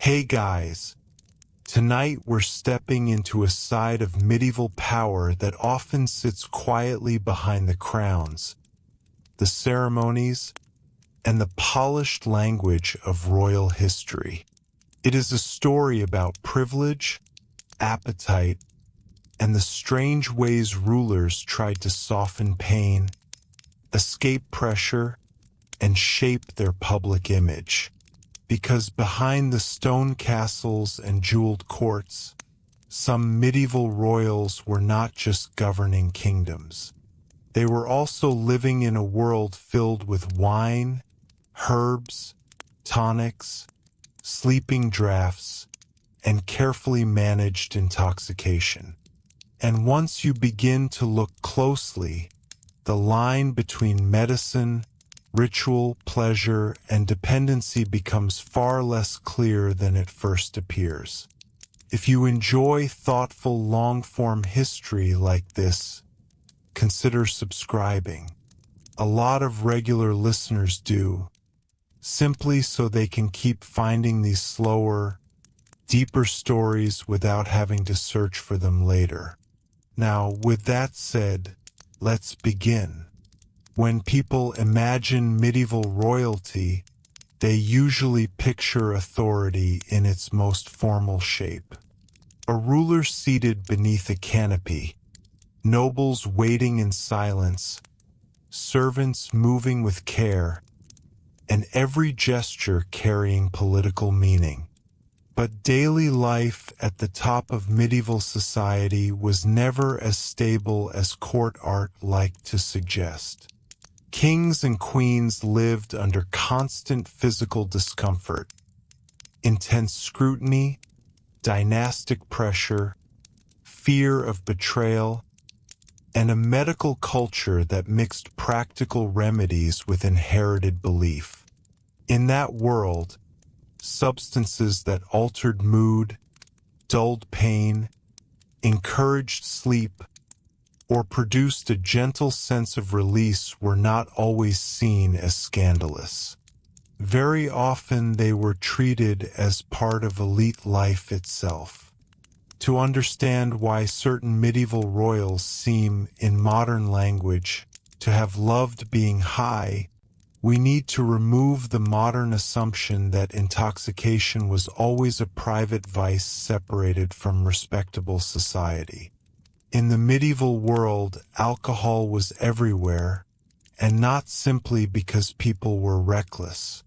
Hey guys, tonight we're stepping into a side of medieval power that often sits quietly behind the crowns, the ceremonies, and the polished language of royal history. It is a story about privilege, appetite, and the strange ways rulers tried to soften pain, escape pressure, and shape their public image. Because behind the stone castles and jeweled courts, some medieval royals were not just governing kingdoms. They were also living in a world filled with wine, herbs, tonics, sleeping draughts, and carefully managed intoxication. And once you begin to look closely, the line between medicine, ritual, pleasure, and dependency becomes far less clear than it first appears. If you enjoy thoughtful, long-form history like this, consider subscribing. A lot of regular listeners do, simply so they can keep finding these slower, deeper stories without having to search for them later. Now, with that said, let's begin. When people imagine medieval royalty, they usually picture authority in its most formal shape. A ruler seated beneath a canopy, nobles waiting in silence, servants moving with care, and every gesture carrying political meaning. But daily life at the top of medieval society was never as stable as court art liked to suggest. Kings and queens lived under constant physical discomfort, intense scrutiny, dynastic pressure, fear of betrayal, and a medical culture that mixed practical remedies with inherited belief. In that world, substances that altered mood, dulled pain, encouraged sleep, or produced a gentle sense of release were not always seen as scandalous. Very often they were treated as part of elite life itself. To understand why certain medieval royals seem, in modern language, to have loved being high, we need to remove the modern assumption that intoxication was always a private vice separated from respectable society. In the medieval world, alcohol was everywhere, and not simply because people were reckless.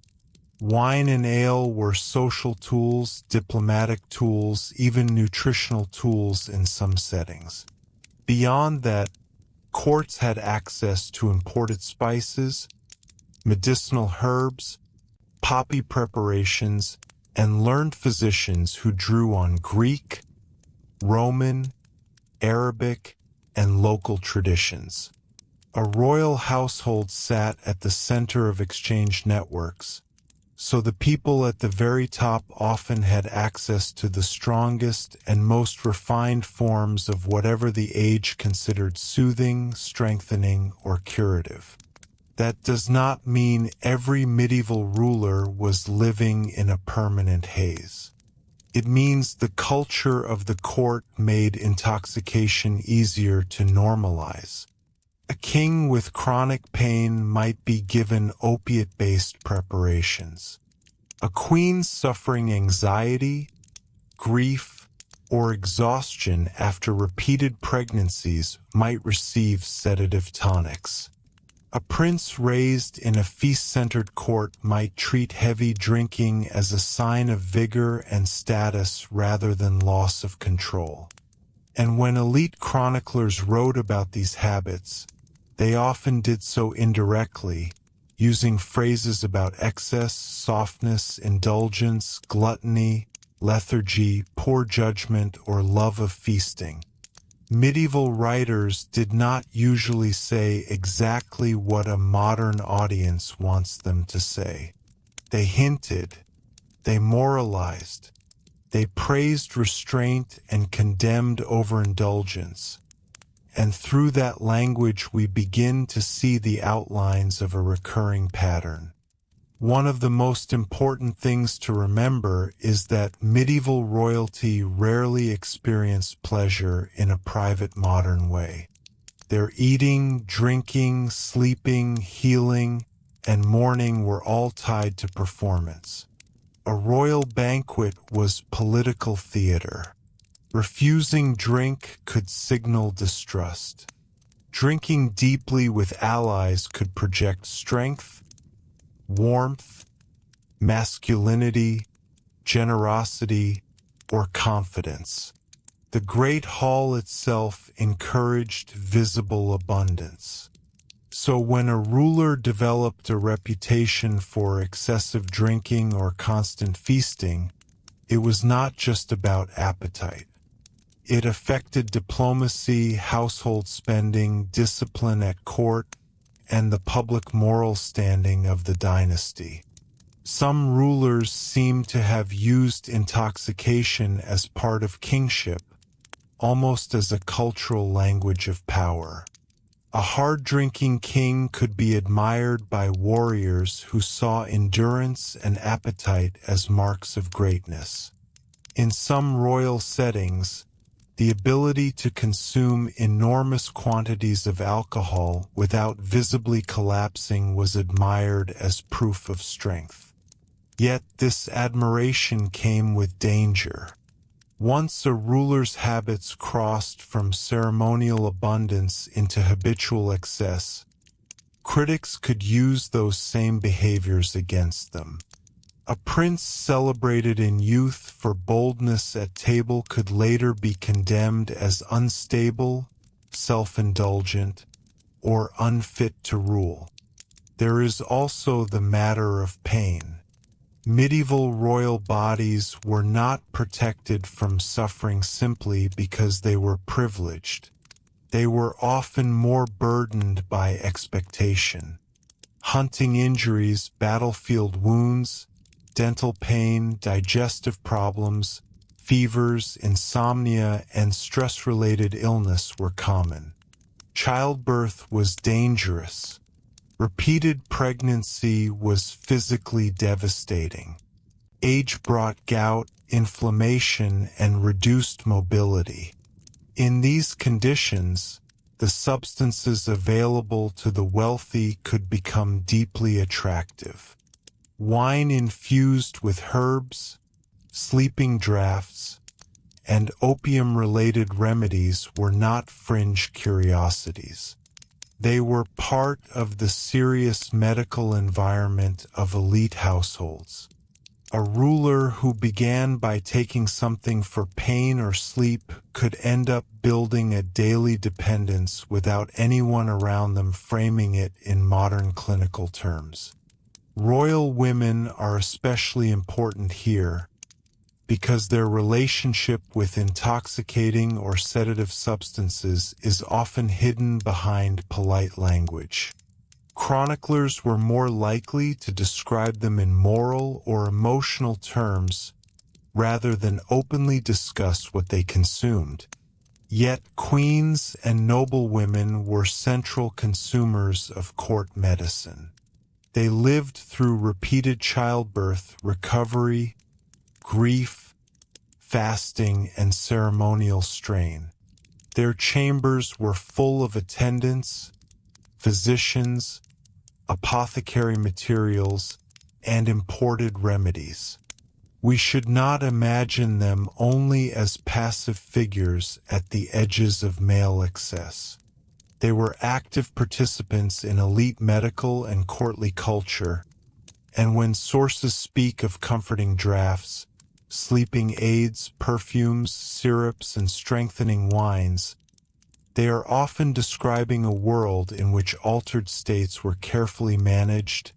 Wine and ale were social tools, diplomatic tools, even nutritional tools in some settings. Beyond that, courts had access to imported spices, medicinal herbs, poppy preparations, and learned physicians who drew on Greek, Roman, Arabic, and local traditions. A royal household sat at the center of exchange networks, so the people at the very top often had access to the strongest and most refined forms of whatever the age considered soothing, strengthening, or curative. That does not mean every medieval ruler was living in a permanent haze. It means the culture of the court made intoxication easier to normalize. A king with chronic pain might be given opiate-based preparations. A queen suffering anxiety, grief, or exhaustion after repeated pregnancies might receive sedative tonics. A prince raised in a feast-centered court might treat heavy drinking as a sign of vigor and status rather than loss of control. And when elite chroniclers wrote about these habits, they often did so indirectly, using phrases about excess, softness, indulgence, gluttony, lethargy, poor judgment, or love of feasting. Medieval writers did not usually say exactly what a modern audience wants them to say. They hinted, they moralized, they praised restraint and condemned overindulgence. And through that language we begin to see the outlines of a recurring pattern. One of the most important things to remember is that medieval royalty rarely experienced pleasure in a private modern way. Their eating, drinking, sleeping, healing, and mourning were all tied to performance. A royal banquet was political theater. Refusing drink could signal distrust. Drinking deeply with allies could project strength, warmth, masculinity, generosity, or confidence. The great hall itself encouraged visible abundance. So when a ruler developed a reputation for excessive drinking or constant feasting, it was not just about appetite. It affected diplomacy, household spending, discipline at court, and the public moral standing of the dynasty. Some rulers seem to have used intoxication as part of kingship, almost as a cultural language of power. A hard-drinking king could be admired by warriors who saw endurance and appetite as marks of greatness. In some royal settings, the ability to consume enormous quantities of alcohol without visibly collapsing was admired as proof of strength. Yet this admiration came with danger. Once a ruler's habits crossed from ceremonial abundance into habitual excess, critics could use those same behaviors against them. A prince celebrated in youth for boldness at table could later be condemned as unstable, self-indulgent, or unfit to rule. There is also the matter of pain. Medieval royal bodies were not protected from suffering simply because they were privileged. They were often more burdened by expectation. Hunting injuries, battlefield wounds, dental pain, digestive problems, fevers, insomnia, and stress-related illness were common. Childbirth was dangerous. Repeated pregnancy was physically devastating. Age brought gout, inflammation, and reduced mobility. In these conditions, the substances available to the wealthy could become deeply attractive. Wine infused with herbs, sleeping draughts, and opium-related remedies were not fringe curiosities. They were part of the serious medical environment of elite households. A ruler who began by taking something for pain or sleep could end up building a daily dependence without anyone around them framing it in modern clinical terms. Royal women are especially important here because their relationship with intoxicating or sedative substances is often hidden behind polite language. Chroniclers were more likely to describe them in moral or emotional terms rather than openly discuss what they consumed. Yet queens and noblewomen were central consumers of court medicine. They lived through repeated childbirth, recovery, grief, fasting, and ceremonial strain. Their chambers were full of attendants, physicians, apothecary materials, and imported remedies. We should not imagine them only as passive figures at the edges of male excess. They were active participants in elite medical and courtly culture, and when sources speak of comforting draughts, sleeping aids, perfumes, syrups, and strengthening wines, they are often describing a world in which altered states were carefully managed,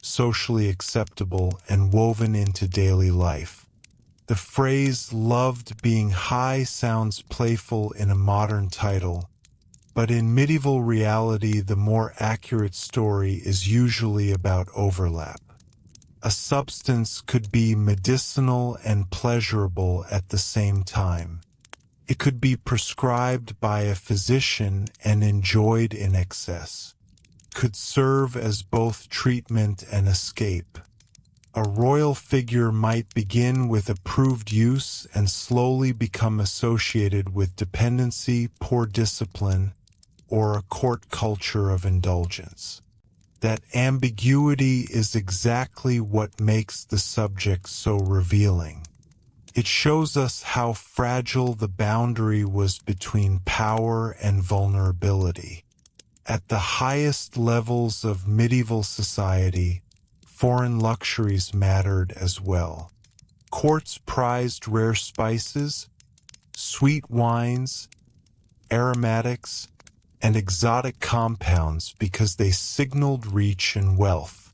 socially acceptable, and woven into daily life. The phrase "loved being high" sounds playful in a modern title, but in medieval reality the more accurate story is usually about overlap. A substance could be medicinal and pleasurable at the same time. It could be prescribed by a physician and enjoyed in excess. could serve as both treatment and escape. A royal figure might begin with approved use and slowly become associated with dependency, poor discipline, or a court culture of indulgence. That ambiguity is exactly what makes the subject so revealing. It shows us how fragile the boundary was between power and vulnerability. At the highest levels of medieval society, foreign luxuries mattered as well. Courts prized rare spices, sweet wines, aromatics, and exotic compounds because they signaled reach and wealth.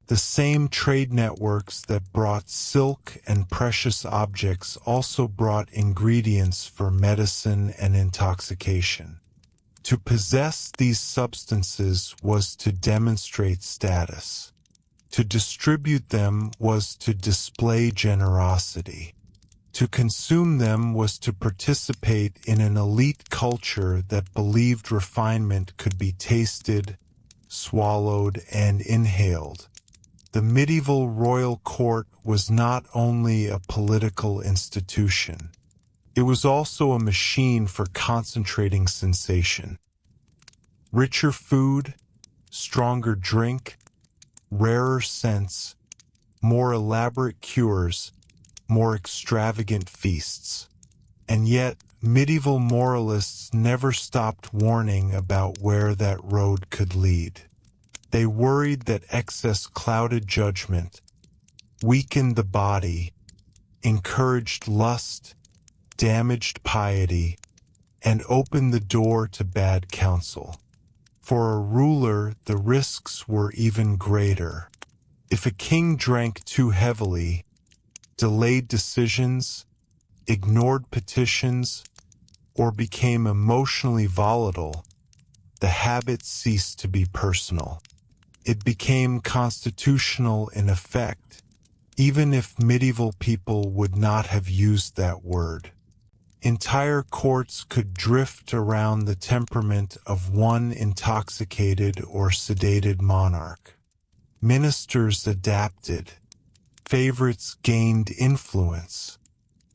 The same trade networks that brought silk and precious objects also brought ingredients for medicine and intoxication. To possess these substances was to demonstrate status. To distribute them was to display generosity. To consume them was to participate in an elite culture that believed refinement could be tasted, swallowed, and inhaled. The medieval royal court was not only a political institution. It was also a machine for concentrating sensation. Richer food, stronger drink, rarer scents, more elaborate cures, more extravagant feasts. And yet, medieval moralists never stopped warning about where that road could lead. They worried that excess clouded judgment, weakened the body, encouraged lust, damaged piety, and opened the door to bad counsel. For a ruler, the risks were even greater. If a king drank too heavily, delayed decisions, ignored petitions, or became emotionally volatile, the habit ceased to be personal. It became constitutional in effect, even if medieval people would not have used that word. Entire courts could drift around the temperament of one intoxicated or sedated monarch. Ministers adapted. Favorites gained influence.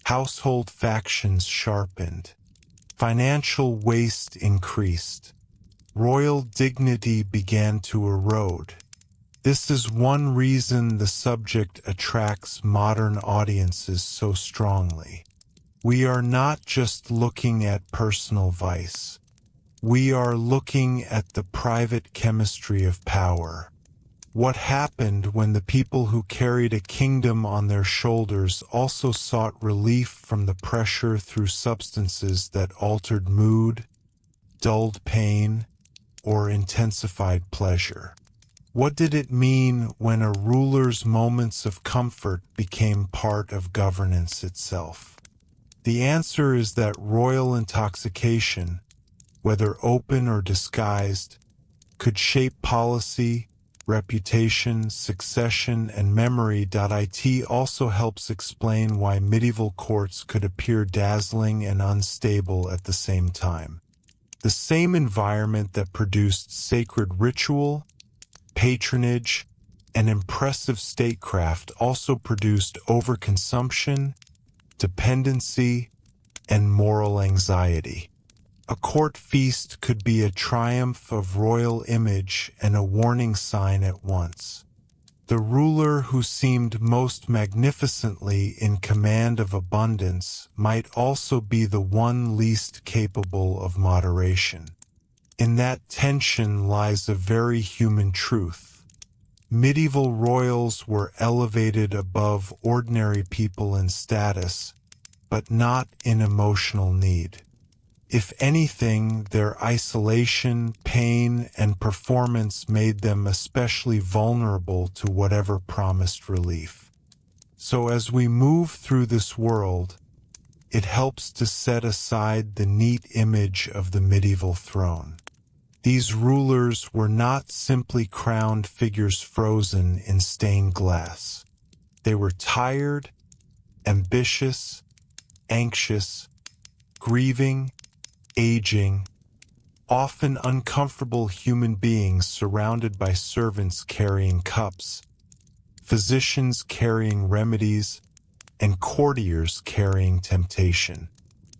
Household factions sharpened. Financial waste increased. Royal dignity began to erode. This is one reason the subject attracts modern audiences so strongly. We are not just looking at personal vice. We are looking at the private chemistry of power. What happened when the people who carried a kingdom on their shoulders also sought relief from the pressure through substances that altered mood, dulled pain, or intensified pleasure? What did it mean when a ruler's moments of comfort became part of governance itself? The answer is that royal intoxication, whether open or disguised, could shape policy, reputation, succession, and memory. It also helps explain why medieval courts could appear dazzling and unstable at the same time. The same environment that produced sacred ritual, patronage, and impressive statecraft also produced overconsumption, dependency, and moral anxiety. A court feast could be a triumph of royal image and a warning sign at once. The ruler who seemed most magnificently in command of abundance might also be the one least capable of moderation. In that tension lies a very human truth. Medieval royals were elevated above ordinary people in status, but not in emotional need. If anything, their isolation, pain, and performance made them especially vulnerable to whatever promised relief. So as we move through this world, it helps to set aside the neat image of the medieval throne. These rulers were not simply crowned figures frozen in stained glass. They were tired, ambitious, anxious, grieving, aging, often uncomfortable human beings surrounded by servants carrying cups, physicians carrying remedies, and courtiers carrying temptation.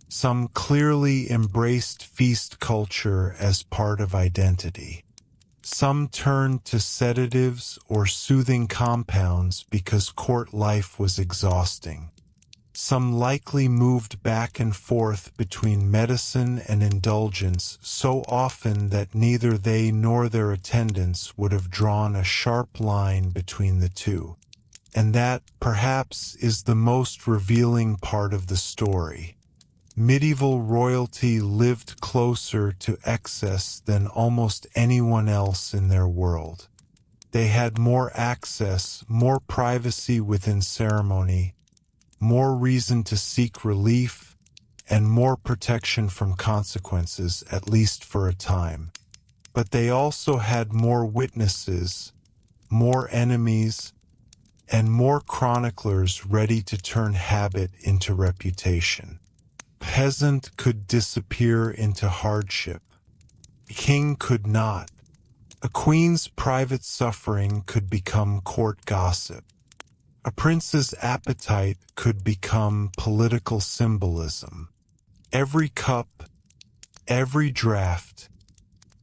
Some clearly embraced feast culture as part of identity. Some turned to sedatives or soothing compounds because court life was exhausting. Some likely moved back and forth between medicine and indulgence so often that neither they nor their attendants would have drawn a sharp line between the two. And that, perhaps, is the most revealing part of the story. Medieval royalty lived closer to excess than almost anyone else in their world. They had more access, more privacy within ceremony, more reason to seek relief, and more protection from consequences, at least for a time. But they also had more witnesses, more enemies, and more chroniclers ready to turn habit into reputation. Peasant could disappear into hardship. King could not. A queen's private suffering could become court gossip. A prince's appetite could become political symbolism. Every cup, every draught,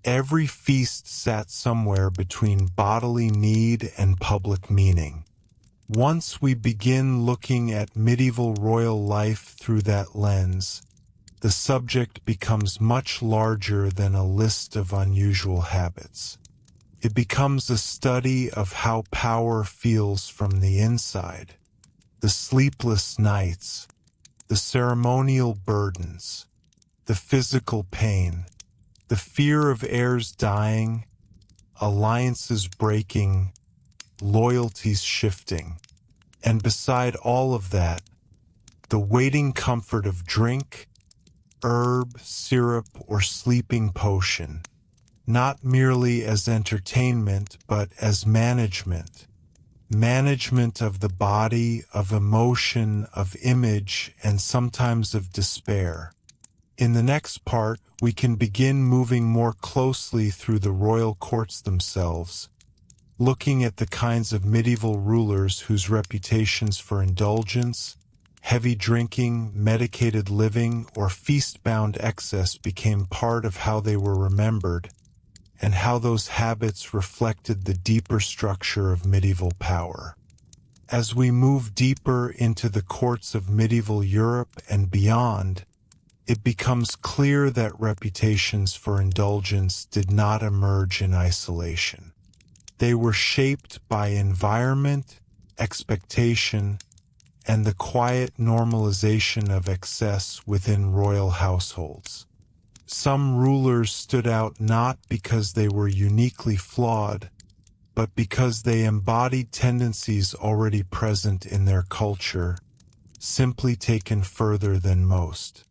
every feast sat somewhere between bodily need and public meaning. Once we begin looking at medieval royal life through that lens, the subject becomes much larger than a list of unusual habits. It becomes a study of how power feels from the inside, the sleepless nights, the ceremonial burdens, the physical pain, the fear of heirs dying, alliances breaking, loyalties shifting, and beside all of that, the waiting comfort of drink, herb, syrup, or sleeping potion, not merely as entertainment but as management. Management of the body, of emotion, of image, and sometimes of despair. In the next part, we can begin moving more closely through the royal courts themselves, looking at the kinds of medieval rulers whose reputations for indulgence, heavy drinking, medicated living, or feast-bound excess became part of how they were remembered, and how those habits reflected the deeper structure of medieval power. As we move deeper into the courts of medieval Europe and beyond, it becomes clear that reputations for indulgence did not emerge in isolation. They were shaped by environment, expectation, and the quiet normalization of excess within royal households. Some rulers stood out not because they were uniquely flawed, but because they embodied tendencies already present in their culture, simply taken further than most.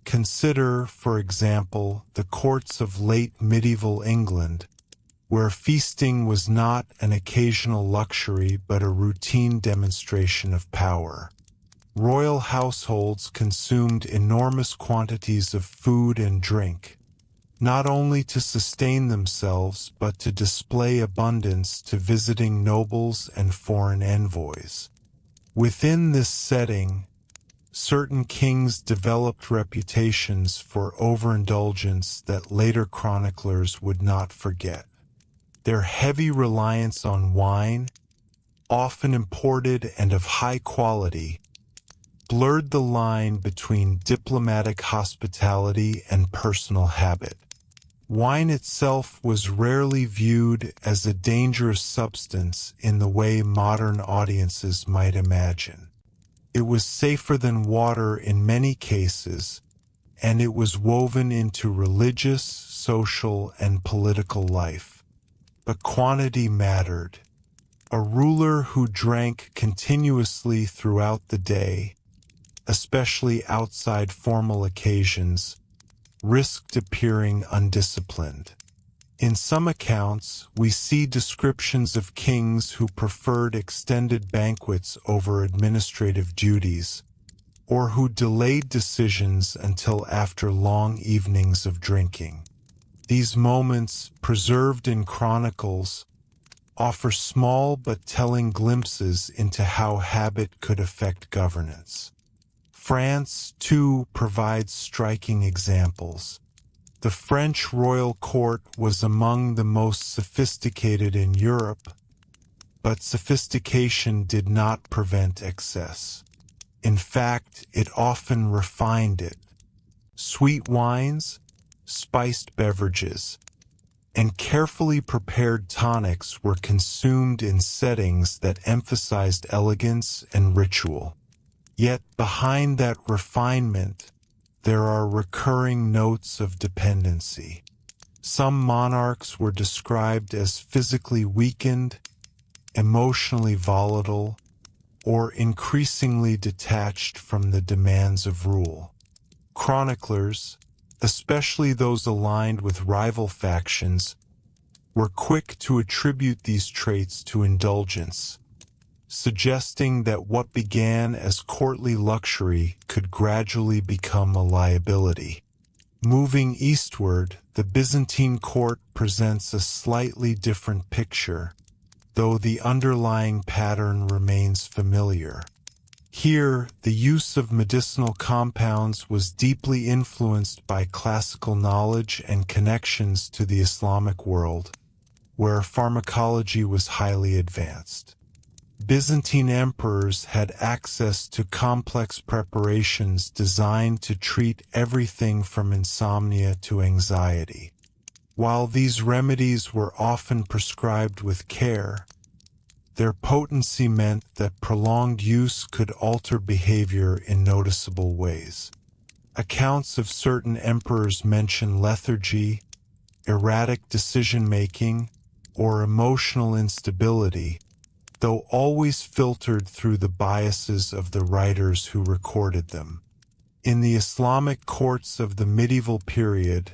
Consider, for example, the courts of late medieval England, where feasting was not an occasional luxury but a routine demonstration of power. Royal households consumed enormous quantities of food and drink, not only to sustain themselves but to display abundance to visiting nobles and foreign envoys. Within this setting, certain kings developed reputations for overindulgence that later chroniclers would not forget. Their heavy reliance on wine, often imported and of high quality, blurred the line between diplomatic hospitality and personal habit. Wine itself was rarely viewed as a dangerous substance in the way modern audiences might imagine. It was safer than water in many cases, and it was woven into religious, social, and political life. But quantity mattered. A ruler who drank continuously throughout the day, especially outside formal occasions, risked appearing undisciplined. In some accounts, we see descriptions of kings who preferred extended banquets over administrative duties, or who delayed decisions until after long evenings of drinking. These moments, preserved in chronicles, offer small but telling glimpses into how habit could affect governance. France, too, provides striking examples. The French royal court was among the most sophisticated in Europe, but sophistication did not prevent excess. In fact, it often refined it. Sweet wines, spiced beverages, and carefully prepared tonics were consumed in settings that emphasized elegance and ritual. Yet behind that refinement, there are recurring notes of dependency. Some monarchs were described as physically weakened, emotionally volatile, or increasingly detached from the demands of rule. Chroniclers, especially those aligned with rival factions, were quick to attribute these traits to indulgence, suggesting that what began as courtly luxury could gradually become a liability. Moving eastward, the Byzantine court presents a slightly different picture, though the underlying pattern remains familiar. Here, the use of medicinal compounds was deeply influenced by classical knowledge and connections to the Islamic world, where pharmacology was highly advanced. Byzantine emperors had access to complex preparations designed to treat everything from insomnia to anxiety. While these remedies were often prescribed with care, their potency meant that prolonged use could alter behavior in noticeable ways. Accounts of certain emperors mention lethargy, erratic decision-making, or emotional instability, though always filtered through the biases of the writers who recorded them. In the Islamic courts of the medieval period,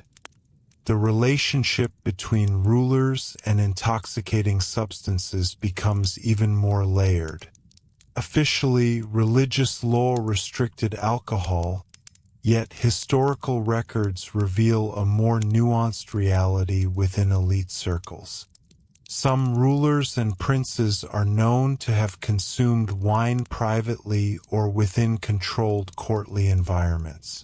the relationship between rulers and intoxicating substances becomes even more layered. Officially, religious law restricted alcohol, yet historical records reveal a more nuanced reality within elite circles. Some rulers and princes are known to have consumed wine privately or within controlled courtly environments.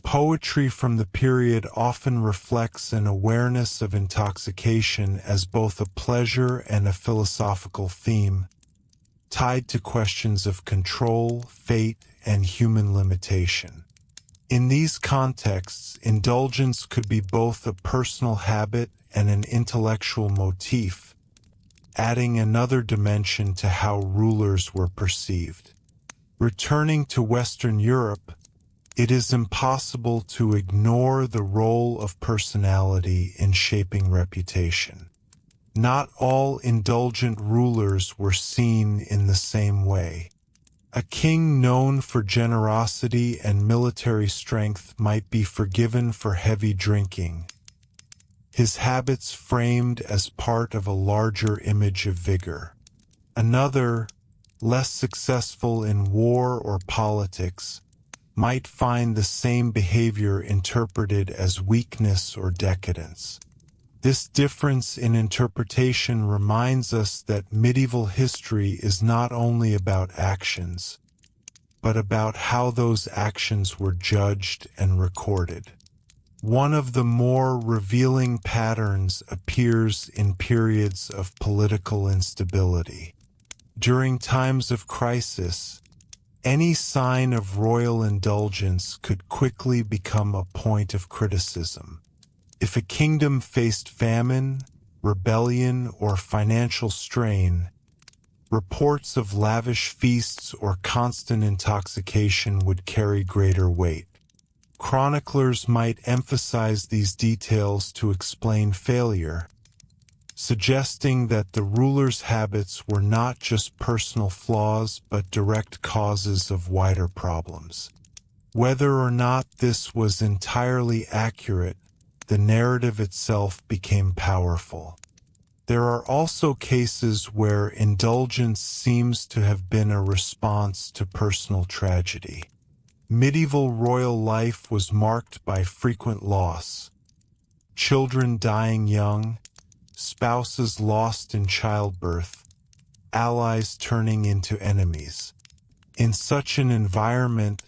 Poetry from the period often reflects an awareness of intoxication as both a pleasure and a philosophical theme, tied to questions of control, fate, and human limitation. In these contexts, indulgence could be both a personal habit and an intellectual motif, adding another dimension to how rulers were perceived. Returning to Western Europe, it is impossible to ignore the role of personality in shaping reputation. Not all indulgent rulers were seen in the same way. A king known for generosity and military strength might be forgiven for heavy drinking, his habits framed as part of a larger image of vigor. Another, less successful in war or politics, might find the same behavior interpreted as weakness or decadence. This difference in interpretation reminds us that medieval history is not only about actions, but about how those actions were judged and recorded. One of the more revealing patterns appears in periods of political instability. During times of crisis, any sign of royal indulgence could quickly become a point of criticism. If a kingdom faced famine, rebellion, or financial strain, reports of lavish feasts or constant intoxication would carry greater weight. Chroniclers might emphasize these details to explain failure, suggesting that the ruler's habits were not just personal flaws but direct causes of wider problems. Whether or not this was entirely accurate, the narrative itself became powerful. There are also cases where indulgence seems to have been a response to personal tragedy. Medieval royal life was marked by frequent loss, children dying young, spouses lost in childbirth, allies turning into enemies. In such an environment,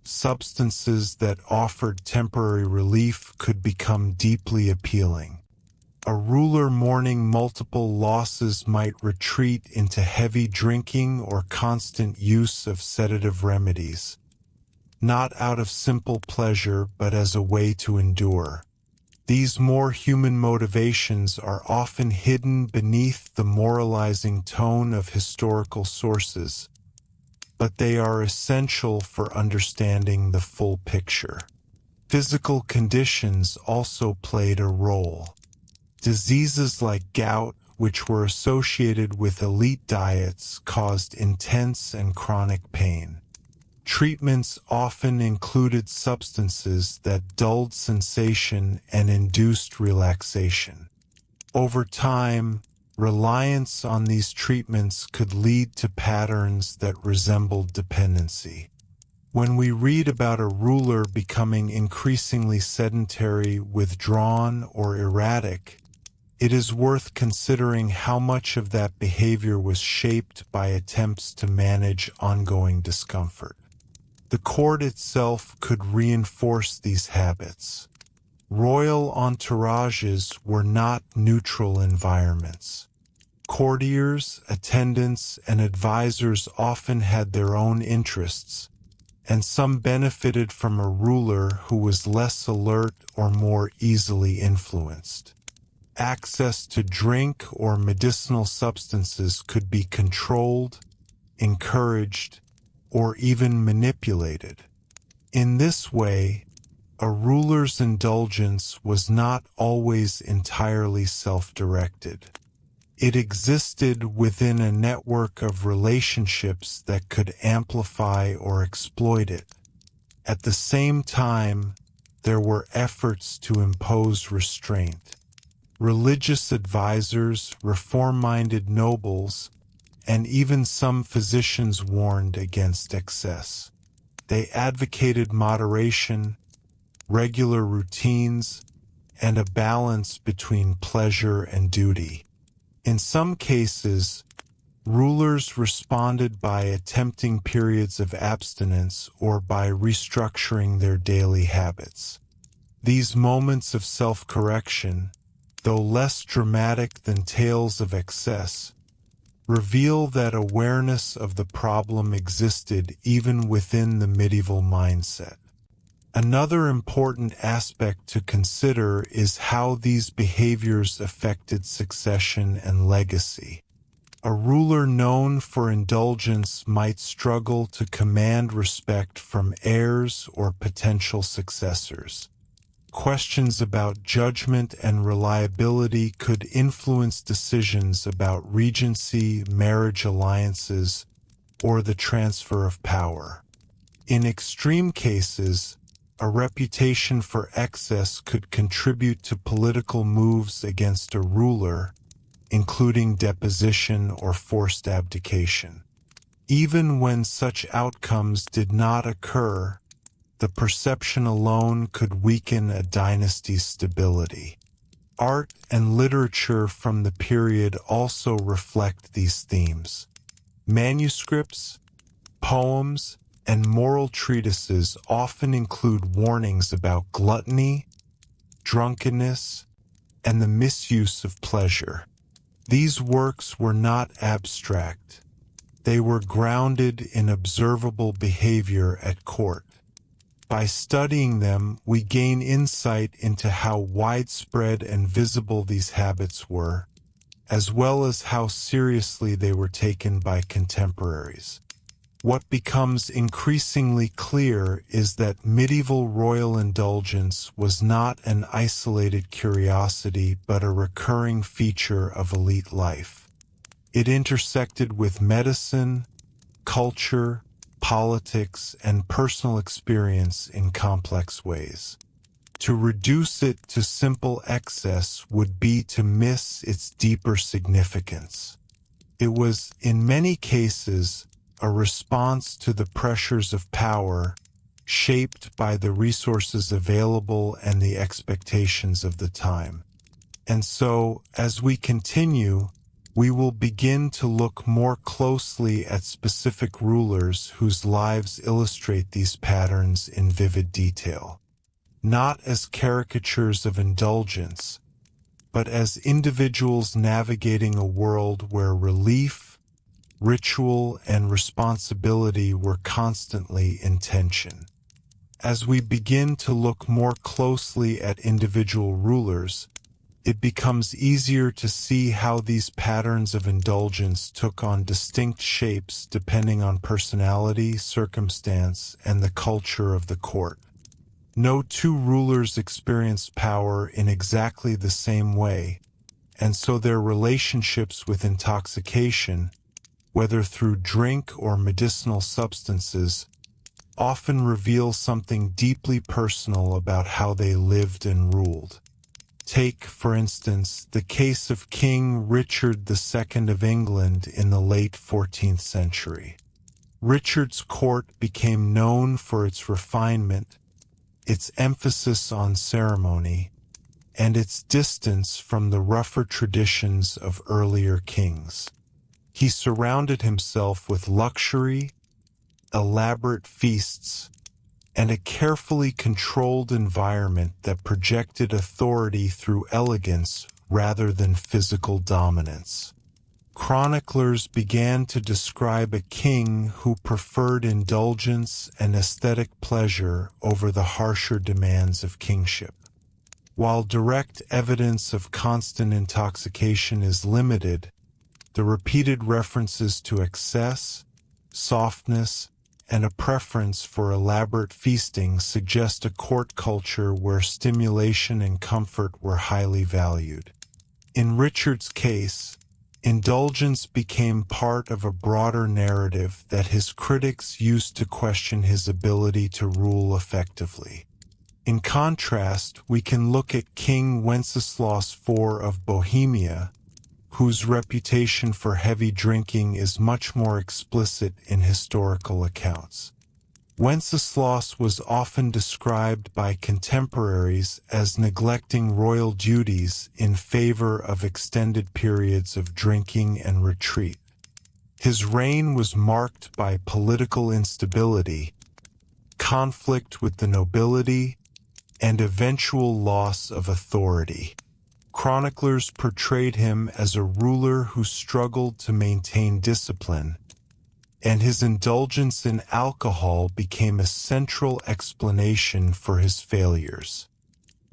substances that offered temporary relief could become deeply appealing. A ruler mourning multiple losses might retreat into heavy drinking or constant use of sedative remedies, not out of simple pleasure but as a way to endure. These more human motivations are often hidden beneath the moralizing tone of historical sources, but they are essential for understanding the full picture. Physical conditions also played a role. Diseases like gout, which were associated with elite diets, caused intense and chronic pain. Treatments often included substances that dulled sensation and induced relaxation. Over time, reliance on these treatments could lead to patterns that resembled dependency. When we read about a ruler becoming increasingly sedentary, withdrawn, or erratic, it is worth considering how much of that behavior was shaped by attempts to manage ongoing discomfort. The court itself could reinforce these habits. Royal entourages were not neutral environments. Courtiers, attendants, and advisors often had their own interests, and some benefited from a ruler who was less alert or more easily influenced. Access to drink or medicinal substances could be controlled, encouraged, or even manipulated. In this way, a ruler's indulgence was not always entirely self-directed. It existed within a network of relationships that could amplify or exploit it. At the same time, there were efforts to impose restraint. Religious advisors, reform-minded nobles, and even some physicians warned against excess. They advocated moderation, regular routines, and a balance between pleasure and duty. In some cases, rulers responded by attempting periods of abstinence or by restructuring their daily habits. These moments of self-correction, though less dramatic than tales of excess, reveal that awareness of the problem existed even within the medieval mindset. Another important aspect to consider is how these behaviors affected succession and legacy. A ruler known for indulgence might struggle to command respect from heirs or potential successors. Questions about judgment and reliability could influence decisions about regency, marriage alliances, or the transfer of power. In extreme cases, a reputation for excess could contribute to political moves against a ruler, including deposition or forced abdication. Even when such outcomes did not occur, the perception alone could weaken a dynasty's stability. Art and literature from the period also reflect these themes. Manuscripts, poems, and moral treatises often include warnings about gluttony, drunkenness, and the misuse of pleasure. These works were not abstract. They were grounded in observable behavior at court. By studying them, we gain insight into how widespread and visible these habits were, as well as how seriously they were taken by contemporaries. What becomes increasingly clear is that medieval royal indulgence was not an isolated curiosity but a recurring feature of elite life. It intersected with medicine, culture, politics, and personal experience in complex ways. To reduce it to simple excess would be to miss its deeper significance. It was, in many cases, a response to the pressures of power shaped by the resources available and the expectations of the time. And so, as we continue, we will begin to look more closely at specific rulers whose lives illustrate these patterns in vivid detail, not as caricatures of indulgence, but as individuals navigating a world where relief, ritual, and responsibility were constantly in tension. As we begin to look more closely at individual rulers, it becomes easier to see how these patterns of indulgence took on distinct shapes depending on personality, circumstance, and the culture of the court. No two rulers experienced power in exactly the same way, and so their relationships with intoxication, whether through drink or medicinal substances, often reveal something deeply personal about how they lived and ruled. Take, for instance, the case of King Richard II of England in the late 14th century. Richard's court became known for its refinement, its emphasis on ceremony, and its distance from the rougher traditions of earlier kings. He surrounded himself with luxury, elaborate feasts, and a carefully controlled environment that projected authority through elegance rather than physical dominance. Chroniclers began to describe a king who preferred indulgence and aesthetic pleasure over the harsher demands of kingship. While direct evidence of constant intoxication is limited, the repeated references to excess, softness, and a preference for elaborate feasting suggest a court culture where stimulation and comfort were highly valued. In Richard's case, indulgence became part of a broader narrative that his critics used to question his ability to rule effectively. In contrast, we can look at King Wenceslas IV of Bohemia, whose reputation for heavy drinking is much more explicit in historical accounts. Wenceslas was often described by contemporaries as neglecting royal duties in favor of extended periods of drinking and retreat. His reign was marked by political instability, conflict with the nobility, and eventual loss of authority. Chroniclers portrayed him as a ruler who struggled to maintain discipline, and his indulgence in alcohol became a central explanation for his failures.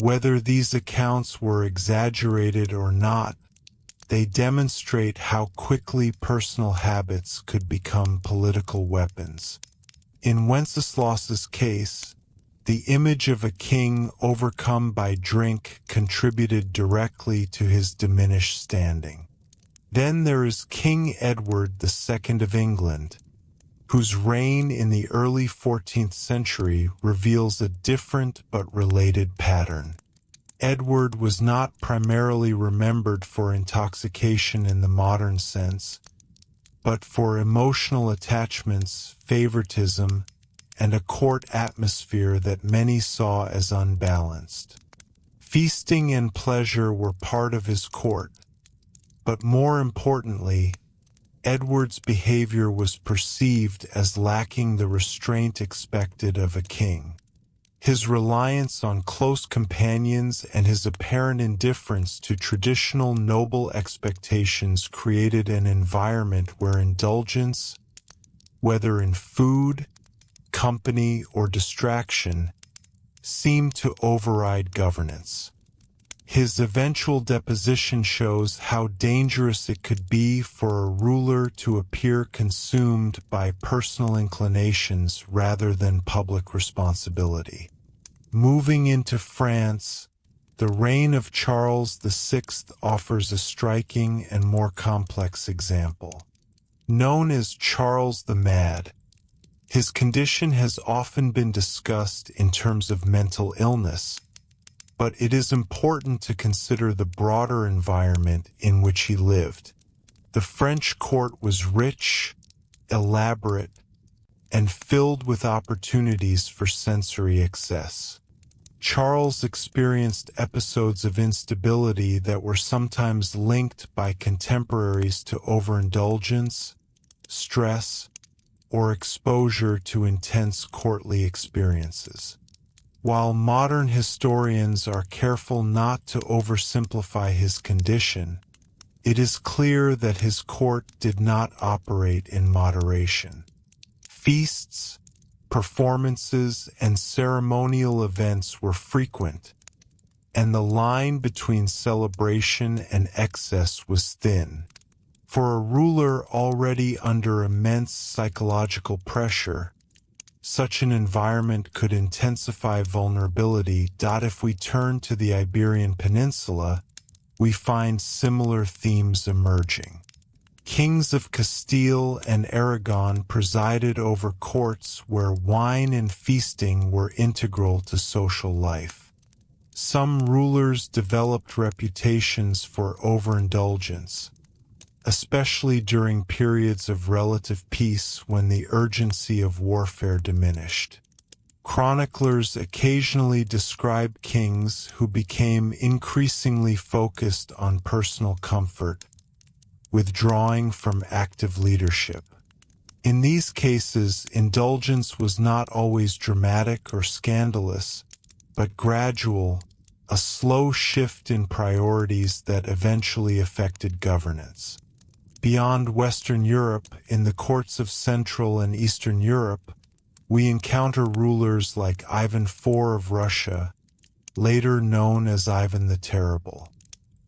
Whether these accounts were exaggerated or not, they demonstrate how quickly personal habits could become political weapons. In Wenceslas's case, the image of a king overcome by drink contributed directly to his diminished standing. Then there is King Edward II of England, whose reign in the early 14th century reveals a different but related pattern. Edward was not primarily remembered for intoxication in the modern sense, but for emotional attachments, favoritism, and a court atmosphere that many saw as unbalanced. Feasting and pleasure were part of his court, but more importantly, Edward's behavior was perceived as lacking the restraint expected of a king. His reliance on close companions and his apparent indifference to traditional noble expectations created an environment where indulgence, whether in food, company, or distraction, seemed to override governance. His eventual deposition shows how dangerous it could be for a ruler to appear consumed by personal inclinations rather than public responsibility. Moving into France, the reign of Charles VI offers a striking and more complex example. Known as Charles the Mad, his condition has often been discussed in terms of mental illness, but it is important to consider the broader environment in which he lived. The French court was rich, elaborate, and filled with opportunities for sensory excess. Charles experienced episodes of instability that were sometimes linked by contemporaries to overindulgence, stress, or exposure to intense courtly experiences. While modern historians are careful not to oversimplify his condition, it is clear that his court did not operate in moderation. Feasts, performances, and ceremonial events were frequent, and the line between celebration and excess was thin. For a ruler already under immense psychological pressure, such an environment could intensify vulnerability. If we turn to the Iberian Peninsula, we find similar themes emerging. Kings of Castile and Aragon presided over courts where wine and feasting were integral to social life. Some rulers developed reputations for overindulgence, especially during periods of relative peace when the urgency of warfare diminished. Chroniclers occasionally describe kings who became increasingly focused on personal comfort, withdrawing from active leadership. In these cases, indulgence was not always dramatic or scandalous, but gradual, a slow shift in priorities that eventually affected governance. Beyond Western Europe, in the courts of Central and Eastern Europe, we encounter rulers like Ivan IV of Russia, later known as Ivan the Terrible.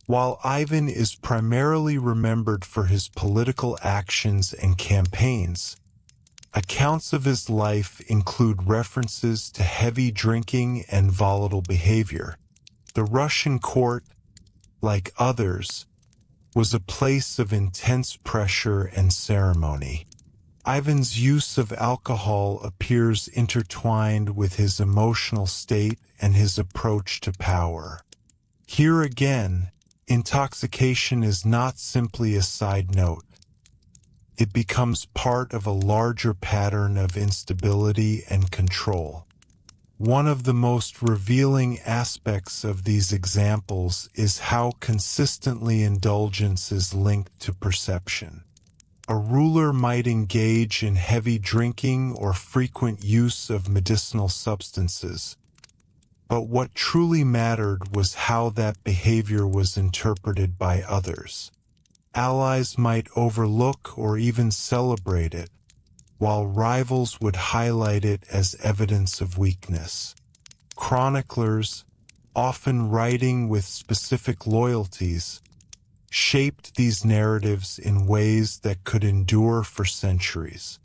While Ivan is primarily remembered for his political actions and campaigns, accounts of his life include references to heavy drinking and volatile behavior. The Russian court, like others, was a place of intense pressure and ceremony. Ivan's use of alcohol appears intertwined with his emotional state and his approach to power. Here again, intoxication is not simply a side note. It becomes part of a larger pattern of instability and control. One of the most revealing aspects of these examples is how consistently indulgence is linked to perception. A ruler might engage in heavy drinking or frequent use of medicinal substances, but what truly mattered was how that behavior was interpreted by others. Allies might overlook or even celebrate it, while rivals would highlight it as evidence of weakness. Chroniclers, often writing with specific loyalties, shaped these narratives in ways that could endure for centuries.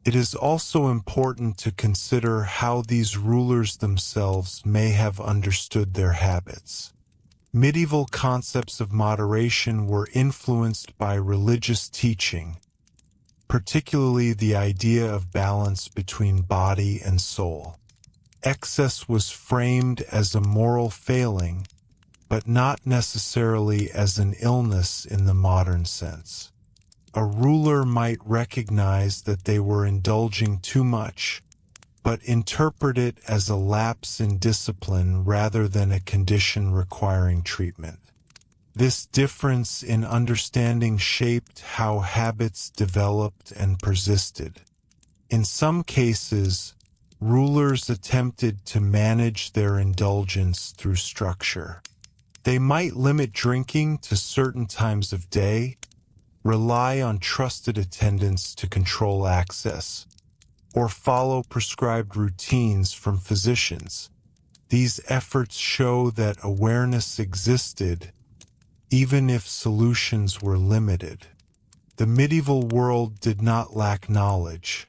It is also important to consider how these rulers themselves may have understood their habits. Medieval concepts of moderation were influenced by religious teaching, particularly the idea of balance between body and soul. Excess was framed as a moral failing, but not necessarily as an illness in the modern sense. A ruler might recognize that they were indulging too much, but interpret it as a lapse in discipline rather than a condition requiring treatment. This difference in understanding shaped how habits developed and persisted. In some cases, rulers attempted to manage their indulgence through structure. They might limit drinking to certain times of day, rely on trusted attendants to control access, or follow prescribed routines from physicians. These efforts show that awareness existed, even if solutions were limited. The medieval world did not lack knowledge.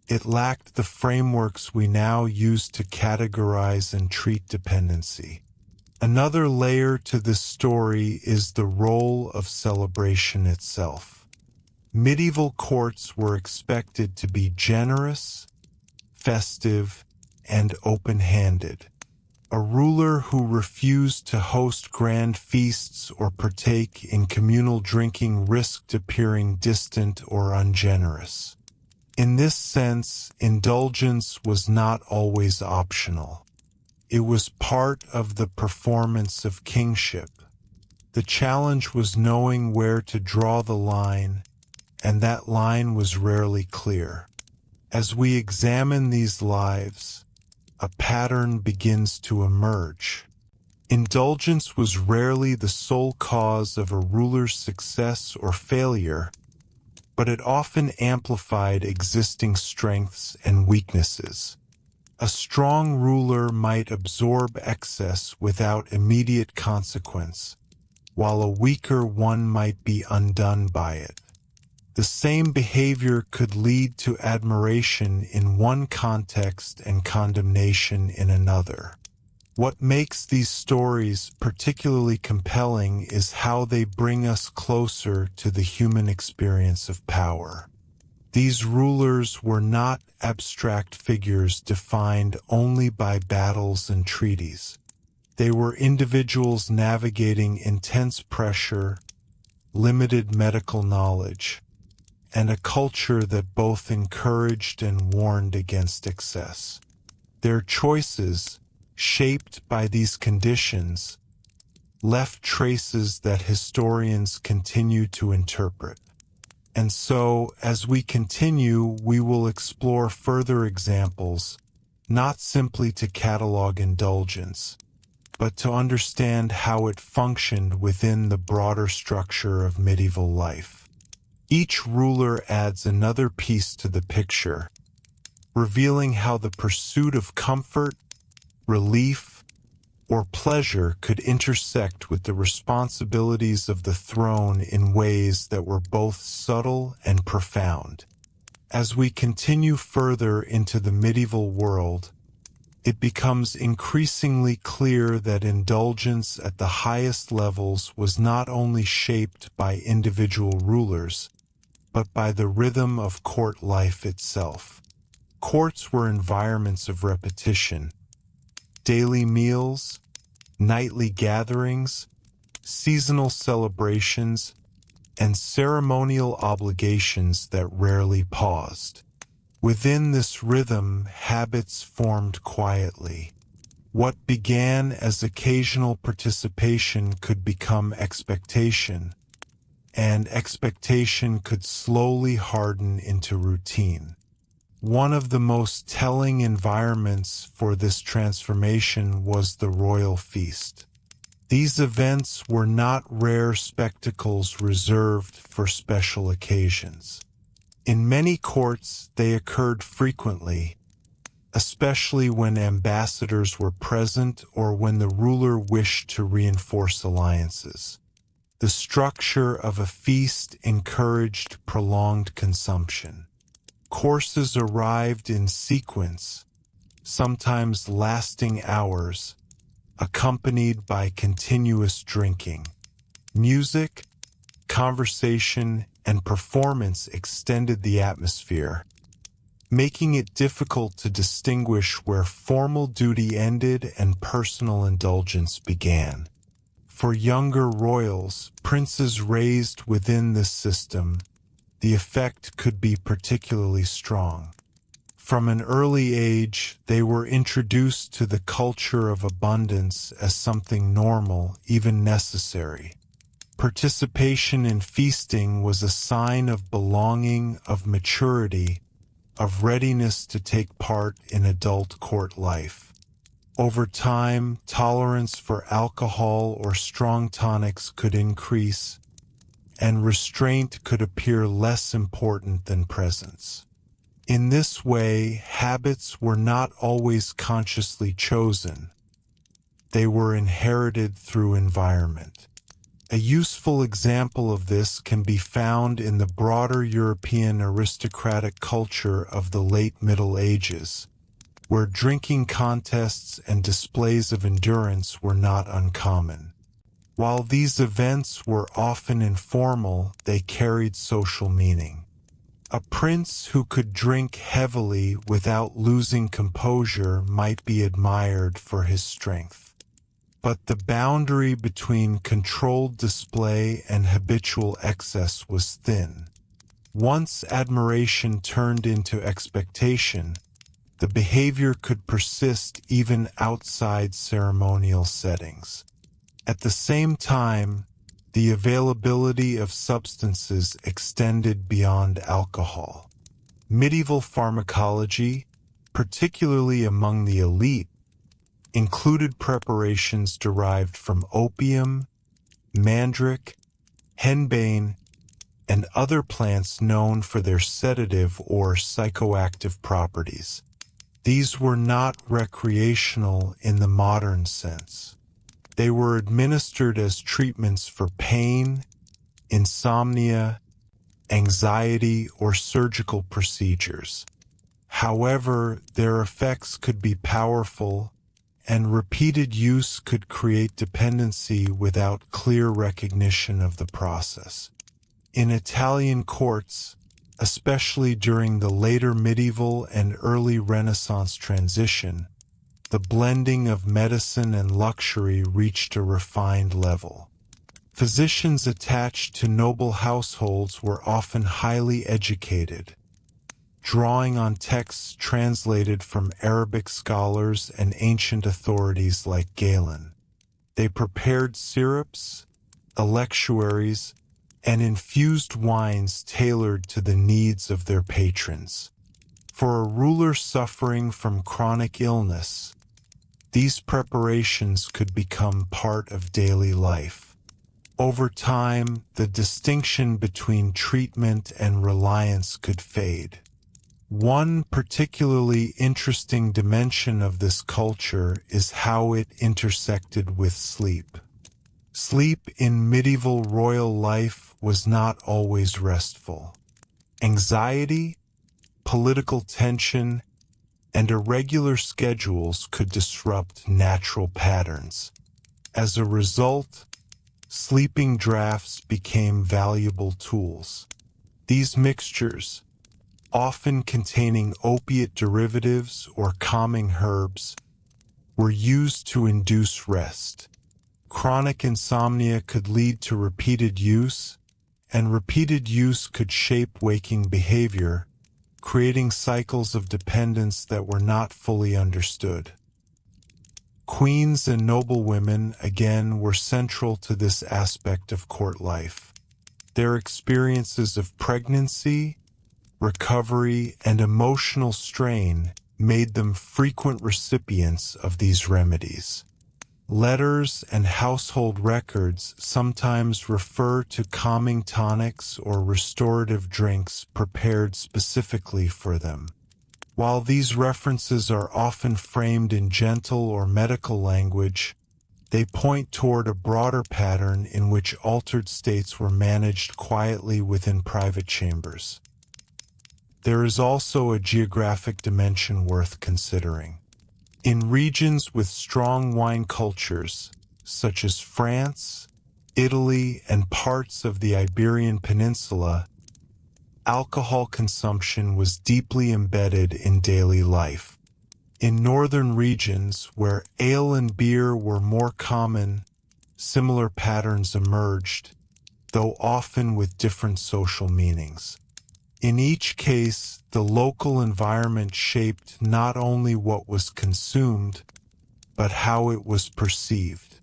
It lacked the frameworks we now use to categorize and treat dependency. Another layer to this story is the role of celebration itself. Medieval courts were expected to be generous, festive, and open-handed. A ruler who refused to host grand feasts or partake in communal drinking risked appearing distant or ungenerous. In this sense, indulgence was not always optional. It was part of the performance of kingship. The challenge was knowing where to draw the line, and that line was rarely clear. As we examine these lives, a pattern begins to emerge. Indulgence was rarely the sole cause of a ruler's success or failure, but it often amplified existing strengths and weaknesses. A strong ruler might absorb excess without immediate consequence, while a weaker one might be undone by it. The same behavior could lead to admiration in one context and condemnation in another. What makes these stories particularly compelling is how they bring us closer to the human experience of power. These rulers were not abstract figures defined only by battles and treaties. They were individuals navigating intense pressure, limited medical knowledge, and a culture that both encouraged and warned against excess. Their choices, shaped by these conditions, left traces that historians continue to interpret. And so, as we continue, we will explore further examples, not simply to catalog indulgence, but to understand how it functioned within the broader structure of medieval life. Each ruler adds another piece to the picture, revealing how the pursuit of comfort, relief, or pleasure could intersect with the responsibilities of the throne in ways that were both subtle and profound. As we continue further into the medieval world, it becomes increasingly clear that indulgence at the highest levels was not only shaped by individual rulers, but by the rhythm of court life itself. Courts were environments of repetition. Daily meals, nightly gatherings, seasonal celebrations, and ceremonial obligations that rarely paused. Within this rhythm, habits formed quietly. What began as occasional participation could become expectation, and expectation could slowly harden into routine. One of the most telling environments for this transformation was the royal feast. These events were not rare spectacles reserved for special occasions. In many courts, they occurred frequently, especially when ambassadors were present or when the ruler wished to reinforce alliances. The structure of a feast encouraged prolonged consumption. Courses arrived in sequence, sometimes lasting hours, accompanied by continuous drinking. Music, conversation, and performance extended the atmosphere, making it difficult to distinguish where formal duty ended and personal indulgence began. For younger royals, princes raised within this system, the effect could be particularly strong. From an early age, they were introduced to the culture of abundance as something normal, even necessary. Participation in feasting was a sign of belonging, of maturity, of readiness to take part in adult court life. Over time, tolerance for alcohol or strong tonics could increase, and restraint could appear less important than presence. In this way, habits were not always consciously chosen. They were inherited through environment. A useful example of this can be found in the broader European aristocratic culture of the late Middle Ages, where drinking contests and displays of endurance were not uncommon. While these events were often informal, they carried social meaning. A prince who could drink heavily without losing composure might be admired for his strength. But the boundary between controlled display and habitual excess was thin. Once admiration turned into expectation, the behavior could persist even outside ceremonial settings. At the same time, the availability of substances extended beyond alcohol. Medieval pharmacology, particularly among the elite, included preparations derived from opium, mandrake, henbane, and other plants known for their sedative or psychoactive properties. These were not recreational in the modern sense. They were administered as treatments for pain, insomnia, anxiety, or surgical procedures. However, their effects could be powerful, and repeated use could create dependency without clear recognition of the process. In Italian courts, especially during the later medieval and early Renaissance transition, the blending of medicine and luxury reached a refined level. Physicians attached to noble households were often highly educated, drawing on texts translated from Arabic scholars and ancient authorities like Galen. They prepared syrups, electuaries, and infused wines tailored to the needs of their patrons. For a ruler suffering from chronic illness, these preparations could become part of daily life. Over time, the distinction between treatment and reliance could fade. One particularly interesting dimension of this culture is how it intersected with sleep. Sleep in medieval royal life was not always restful. Anxiety, political tension, and irregular schedules could disrupt natural patterns. As a result, sleeping draughts became valuable tools. These mixtures, often containing opiate derivatives or calming herbs, were used to induce rest. Chronic insomnia could lead to repeated use, and repeated use could shape waking behavior, creating cycles of dependence that were not fully understood. Queens and noblewomen, again, were central to this aspect of court life. Their experiences of pregnancy, recovery, and emotional strain made them frequent recipients of these remedies. Letters and household records sometimes refer to calming tonics or restorative drinks prepared specifically for them. While these references are often framed in gentle or medical language, they point toward a broader pattern in which altered states were managed quietly within private chambers. There is also a geographic dimension worth considering. In regions with strong wine cultures, such as France, Italy, and parts of the Iberian Peninsula, alcohol consumption was deeply embedded in daily life. In northern regions, where ale and beer were more common, similar patterns emerged, though often with different social meanings. In each case, the local environment shaped not only what was consumed, but how it was perceived.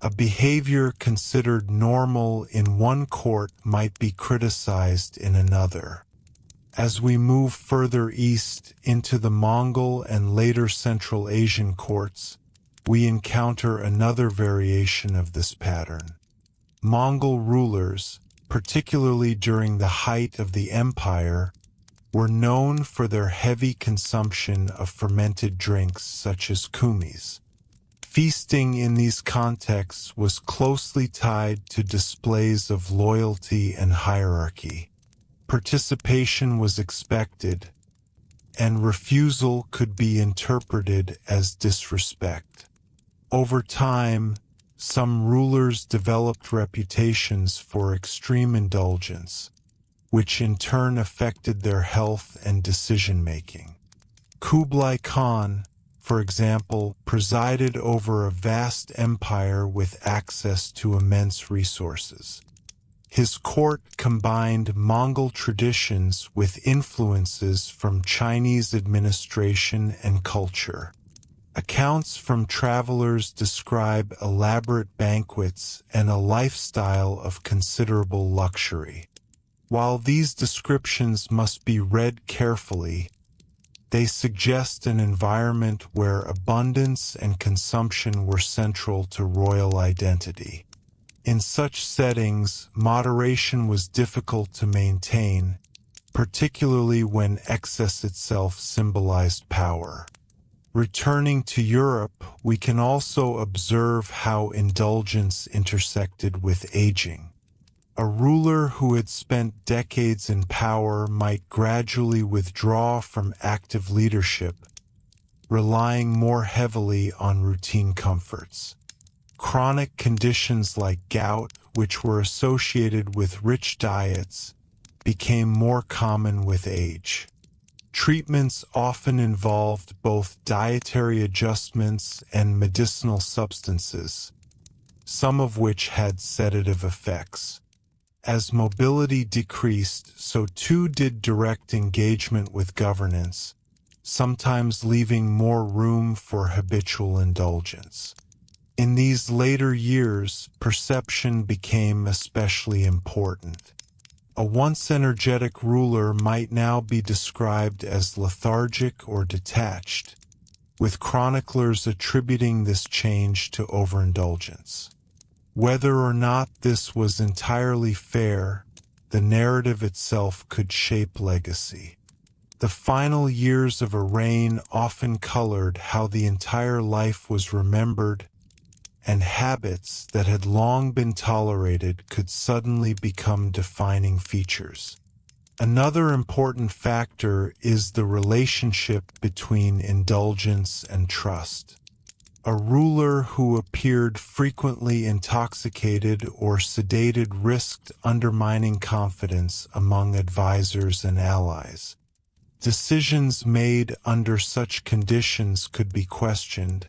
A behavior considered normal in one court might be criticized in another. As we move further east into the Mongol and later Central Asian courts, we encounter another variation of this pattern. Mongol rulers, particularly during the height of the empire, were known for their heavy consumption of fermented drinks such as kumis. Feasting in these contexts was closely tied to displays of loyalty and hierarchy. Participation was expected, and refusal could be interpreted as disrespect. Over time, some rulers developed reputations for extreme indulgence, which in turn affected their health and decision-making. Kublai Khan, for example, presided over a vast empire with access to immense resources. His court combined Mongol traditions with influences from Chinese administration and culture. Accounts from travelers describe elaborate banquets and a lifestyle of considerable luxury. While these descriptions must be read carefully, they suggest an environment where abundance and consumption were central to royal identity. In such settings, moderation was difficult to maintain, particularly when excess itself symbolized power. Returning to Europe, we can also observe how indulgence intersected with aging. A ruler who had spent decades in power might gradually withdraw from active leadership, relying more heavily on routine comforts. Chronic conditions like gout, which were associated with rich diets, became more common with age. Treatments often involved both dietary adjustments and medicinal substances, some of which had sedative effects. As mobility decreased, so too did direct engagement with governance, sometimes leaving more room for habitual indulgence. In these later years, perception became especially important. A once energetic ruler might now be described as lethargic or detached, with chroniclers attributing this change to overindulgence. Whether or not this was entirely fair, the narrative itself could shape legacy. The final years of a reign often colored how the entire life was remembered, and habits that had long been tolerated could suddenly become defining features. Another important factor is the relationship between indulgence and trust. A ruler who appeared frequently intoxicated or sedated risked undermining confidence among advisors and allies. Decisions made under such conditions could be questioned,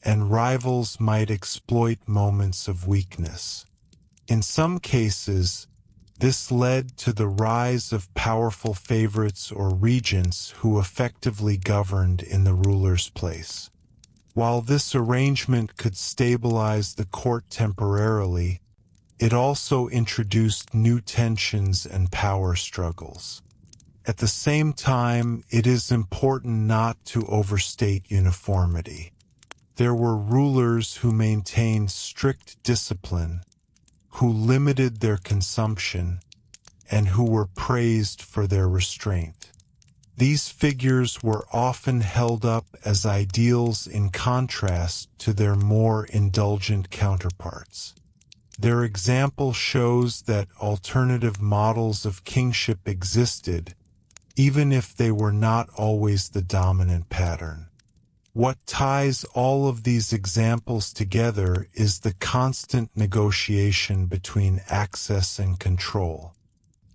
and rivals might exploit moments of weakness. In some cases, this led to the rise of powerful favorites or regents who effectively governed in the ruler's place. While this arrangement could stabilize the court temporarily, it also introduced new tensions and power struggles. At the same time, it is important not to overstate uniformity. There were rulers who maintained strict discipline, who limited their consumption, and who were praised for their restraint. These figures were often held up as ideals in contrast to their more indulgent counterparts. Their example shows that alternative models of kingship existed, even if they were not always the dominant pattern. What ties all of these examples together is the constant negotiation between access and control.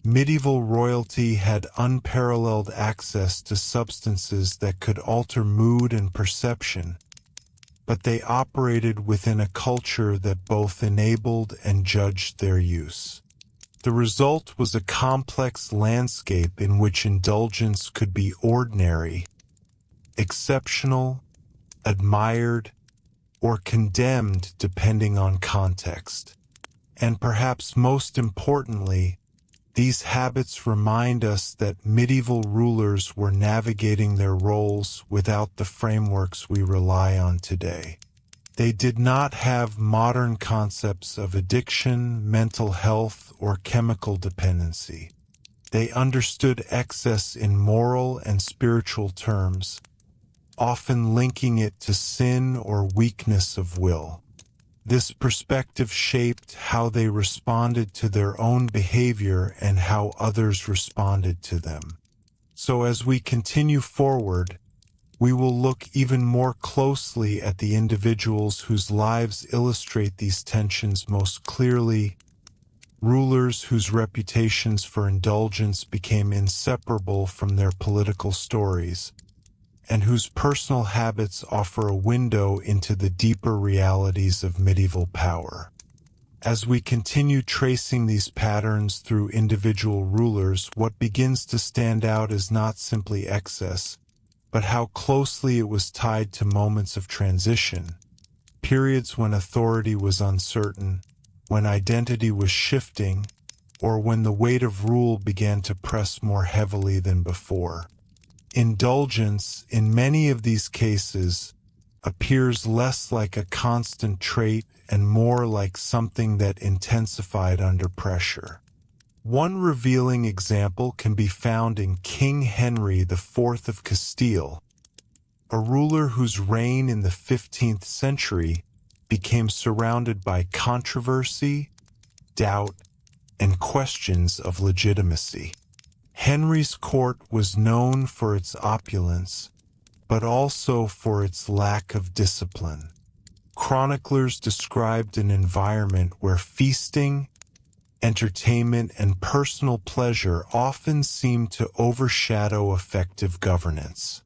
Medieval royalty had unparalleled access to substances that could alter mood and perception, but they operated within a culture that both enabled and judged their use. The result was a complex landscape in which indulgence could be ordinary, exceptional, admired, or condemned depending on context. And perhaps most importantly, these habits remind us that medieval rulers were navigating their roles without the frameworks we rely on today. They did not have modern concepts of addiction, mental health, or chemical dependency. They understood excess in moral and spiritual terms, often linking it to sin or weakness of will. This perspective shaped how they responded to their own behavior and how others responded to them. So as we continue forward, we will look even more closely at the individuals whose lives illustrate these tensions most clearly, rulers whose reputations for indulgence became inseparable from their political stories, and whose personal habits offer a window into the deeper realities of medieval power. As we continue tracing these patterns through individual rulers, what begins to stand out is not simply excess, but how closely it was tied to moments of transition, periods when authority was uncertain, when identity was shifting, or when the weight of rule began to press more heavily than before. Indulgence, in many of these cases, appears less like a constant trait and more like something that intensified under pressure. One revealing example can be found in King Henry IV of Castile, a ruler whose reign in the 15th century became surrounded by controversy, doubt, and questions of legitimacy. Henry's court was known for its opulence, but also for its lack of discipline. Chroniclers described an environment where feasting, entertainment, and personal pleasure often seemed to overshadow effective governance.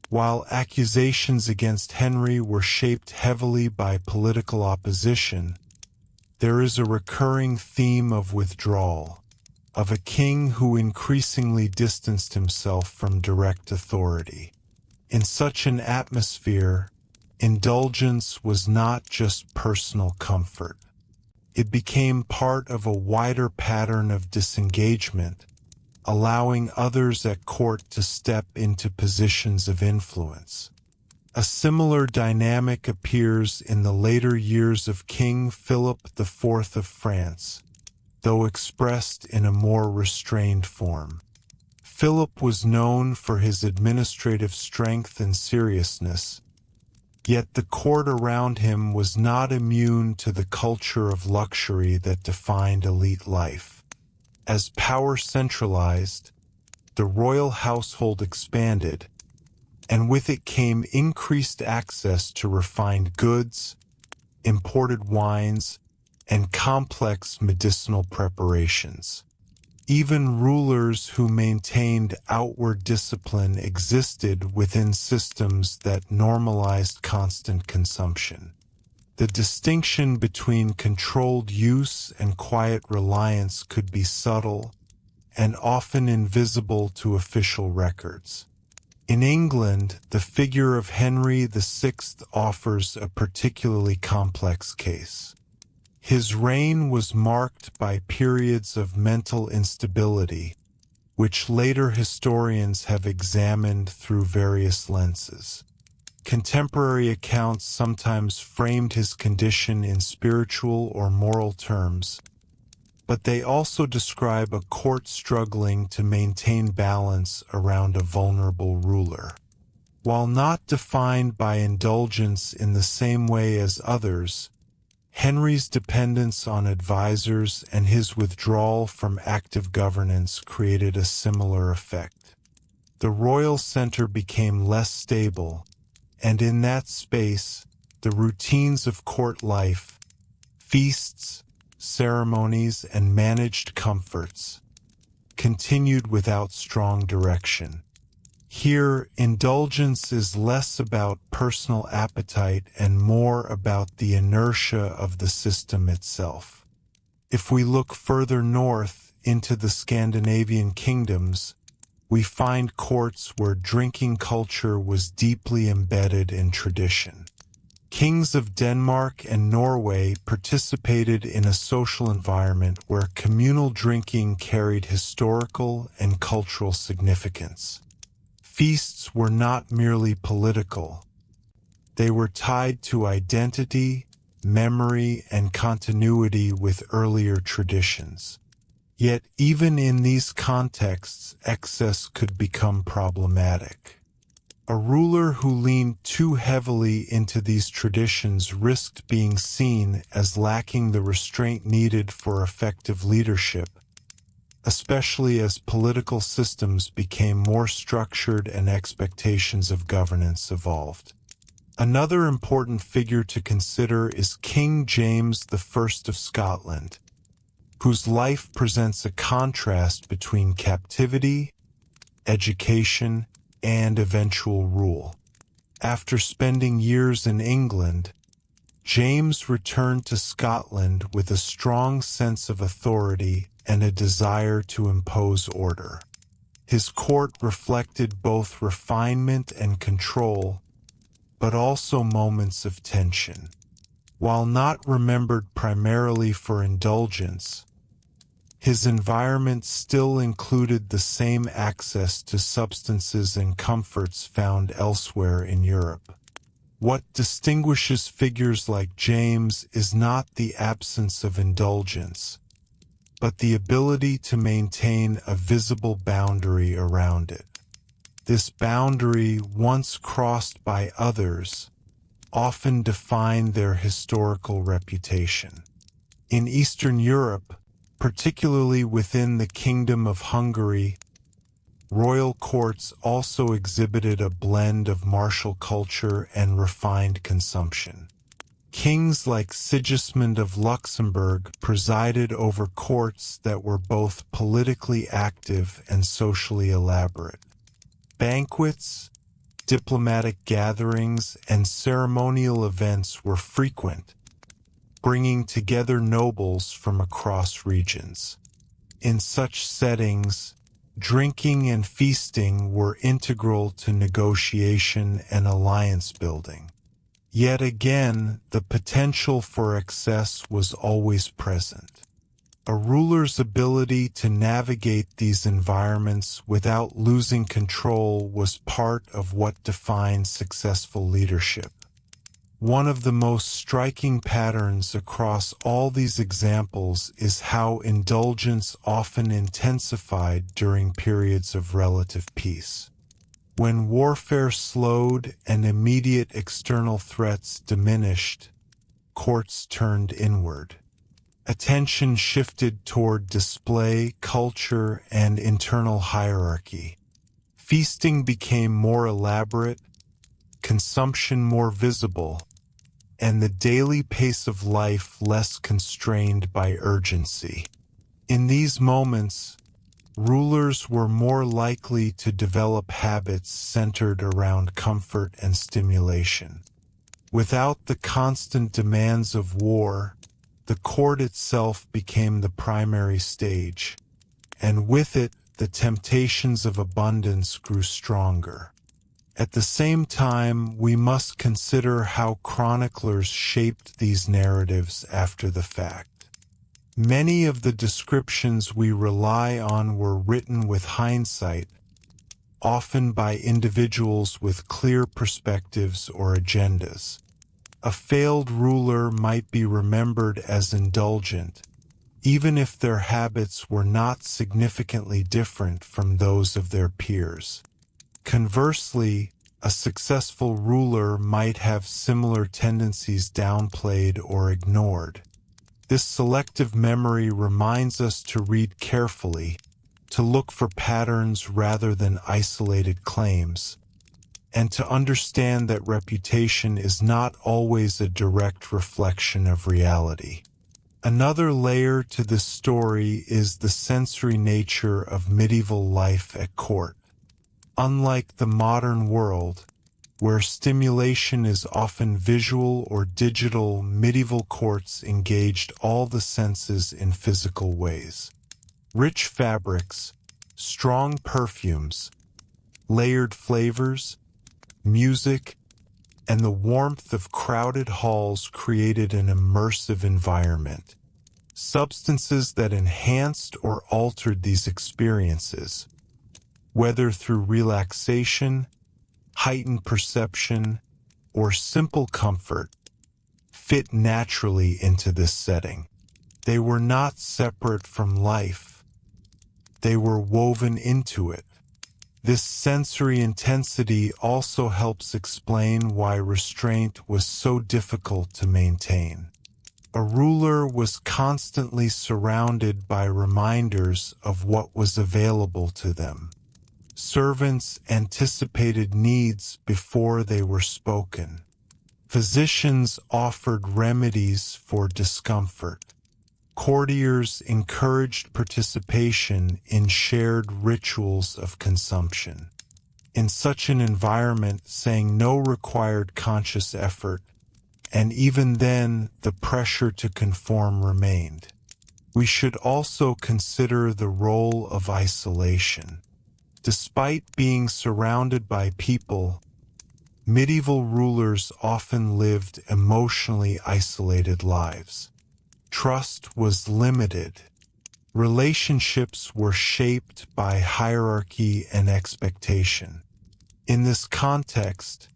While accusations against Henry were shaped heavily by political opposition, there is a recurring theme of withdrawal, of a king who increasingly distanced himself from direct authority. In such an atmosphere, indulgence was not just personal comfort. It became part of a wider pattern of disengagement, allowing others at court to step into positions of influence. A similar dynamic appears in the later years of King Philip IV of France, though expressed in a more restrained form. Philip was known for his administrative strength and seriousness, yet the court around him was not immune to the culture of luxury that defined elite life. As power centralized, the royal household expanded, and with it came increased access to refined goods, imported wines, and complex medicinal preparations. Even rulers who maintained outward discipline existed within systems that normalized constant consumption. The distinction between controlled use and quiet reliance could be subtle and often invisible to official records. In England, the figure of Henry VI offers a particularly complex case. His reign was marked by periods of mental instability, which later historians have examined through various lenses. Contemporary accounts sometimes framed his condition in spiritual or moral terms, but they also describe a court struggling to maintain balance around a vulnerable ruler. While not defined by indulgence in the same way as others, Henry's dependence on advisors and his withdrawal from active governance created a similar effect. The royal center became less stable, and in that space, the routines of court life, feasts, ceremonies, and managed comforts, continued without strong direction. Here, indulgence is less about personal appetite and more about the inertia of the system itself. If we look further north into the Scandinavian kingdoms, we find courts where drinking culture was deeply embedded in tradition. Kings of Denmark and Norway participated in a social environment where communal drinking carried historical and cultural significance. Feasts were not merely political. They were tied to identity, memory, and continuity with earlier traditions. Yet even in these contexts, excess could become problematic. A ruler who leaned too heavily into these traditions risked being seen as lacking the restraint needed for effective leadership, especially as political systems became more structured and expectations of governance evolved. Another important figure to consider is King James I of Scotland, whose life presents a contrast between captivity, education, and eventual rule. After spending years in England, James returned to Scotland with a strong sense of authority and a desire to impose order. His court reflected both refinement and control, but also moments of tension. While not remembered primarily for indulgence, his environment still included the same access to substances and comforts found elsewhere in Europe. What distinguishes figures like James is not the absence of indulgence, but the ability to maintain a visible boundary around it. This boundary, once crossed by others, often defined their historical reputation. In Eastern Europe, particularly within the Kingdom of Hungary, royal courts also exhibited a blend of martial culture and refined consumption. Kings like Sigismund of Luxembourg presided over courts that were both politically active and socially elaborate. Banquets, diplomatic gatherings, and ceremonial events were frequent, bringing together nobles from across regions. In such settings, drinking and feasting were integral to negotiation and alliance building. Yet again, the potential for excess was always present. A ruler's ability to navigate these environments without losing control was part of what defined successful leadership. One of the most striking patterns across all these examples is how indulgence often intensified during periods of relative peace. When warfare slowed and immediate external threats diminished, courts turned inward. Attention shifted toward display, culture, and internal hierarchy. Feasting became more elaborate, consumption more visible, and the daily pace of life less constrained by urgency. In these moments, rulers were more likely to develop habits centered around comfort and stimulation. Without the constant demands of war, the court itself became the primary stage, and with it, the temptations of abundance grew stronger. At the same time, we must consider how chroniclers shaped these narratives after the fact. Many of the descriptions we rely on were written with hindsight, often by individuals with clear perspectives or agendas. A failed ruler might be remembered as indulgent, even if their habits were not significantly different from those of their peers. Conversely, a successful ruler might have similar tendencies downplayed or ignored. This selective memory reminds us to read carefully, to look for patterns rather than isolated claims, and to understand that reputation is not always a direct reflection of reality. Another layer to this story is the sensory nature of medieval life at court. Unlike the modern world, where stimulation is often visual or digital, medieval courts engaged all the senses in physical ways. Rich fabrics, strong perfumes, layered flavors, music, and the warmth of crowded halls created an immersive environment. Substances that enhanced or altered these experiences, whether through relaxation, heightened perception, or simple comfort, fit naturally into this setting. They were not separate from life. They were woven into it. This sensory intensity also helps explain why restraint was so difficult to maintain. A ruler was constantly surrounded by reminders of what was available to them. Servants anticipated needs before they were spoken. Physicians offered remedies for discomfort. Courtiers encouraged participation in shared rituals of consumption. In such an environment, saying no required conscious effort, and even then the pressure to conform remained. We should also consider the role of isolation. Despite being surrounded by people, medieval rulers often lived emotionally isolated lives. Trust was limited. Relationships were shaped by hierarchy and expectation. In this context,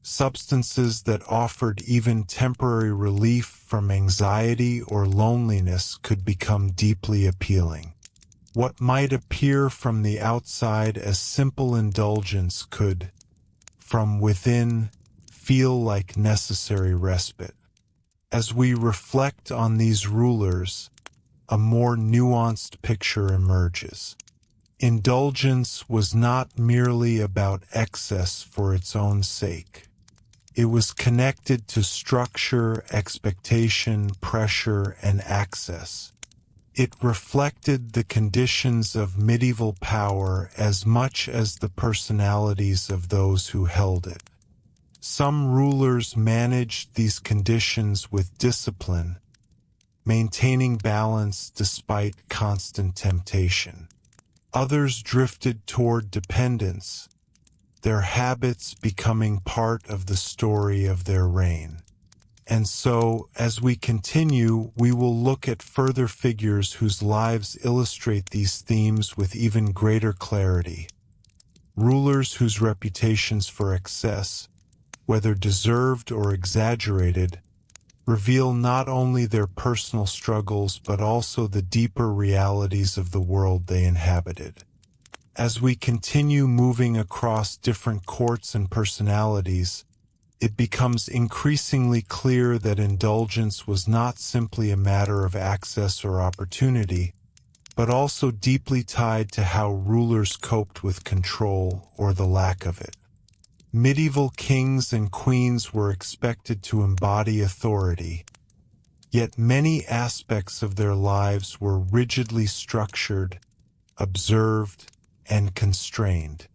substances that offered even temporary relief from anxiety or loneliness could become deeply appealing. What might appear from the outside as simple indulgence could, from within, feel like necessary respite. As we reflect on these rulers, a more nuanced picture emerges. Indulgence was not merely about excess for its own sake. It was connected to structure, expectation, pressure, and access. It reflected the conditions of medieval power as much as the personalities of those who held it. Some rulers managed these conditions with discipline, maintaining balance despite constant temptation. Others drifted toward dependence, their habits becoming part of the story of their reign. And so, as we continue, we will look at further figures whose lives illustrate these themes with even greater clarity. Rulers whose reputations for excess, whether deserved or exaggerated, reveal not only their personal struggles but also the deeper realities of the world they inhabited. As we continue moving across different courts and personalities, it becomes increasingly clear that indulgence was not simply a matter of access or opportunity, but also deeply tied to how rulers coped with control or the lack of it. Medieval kings and queens were expected to embody authority, yet many aspects of their lives were rigidly structured, observed, and constrained.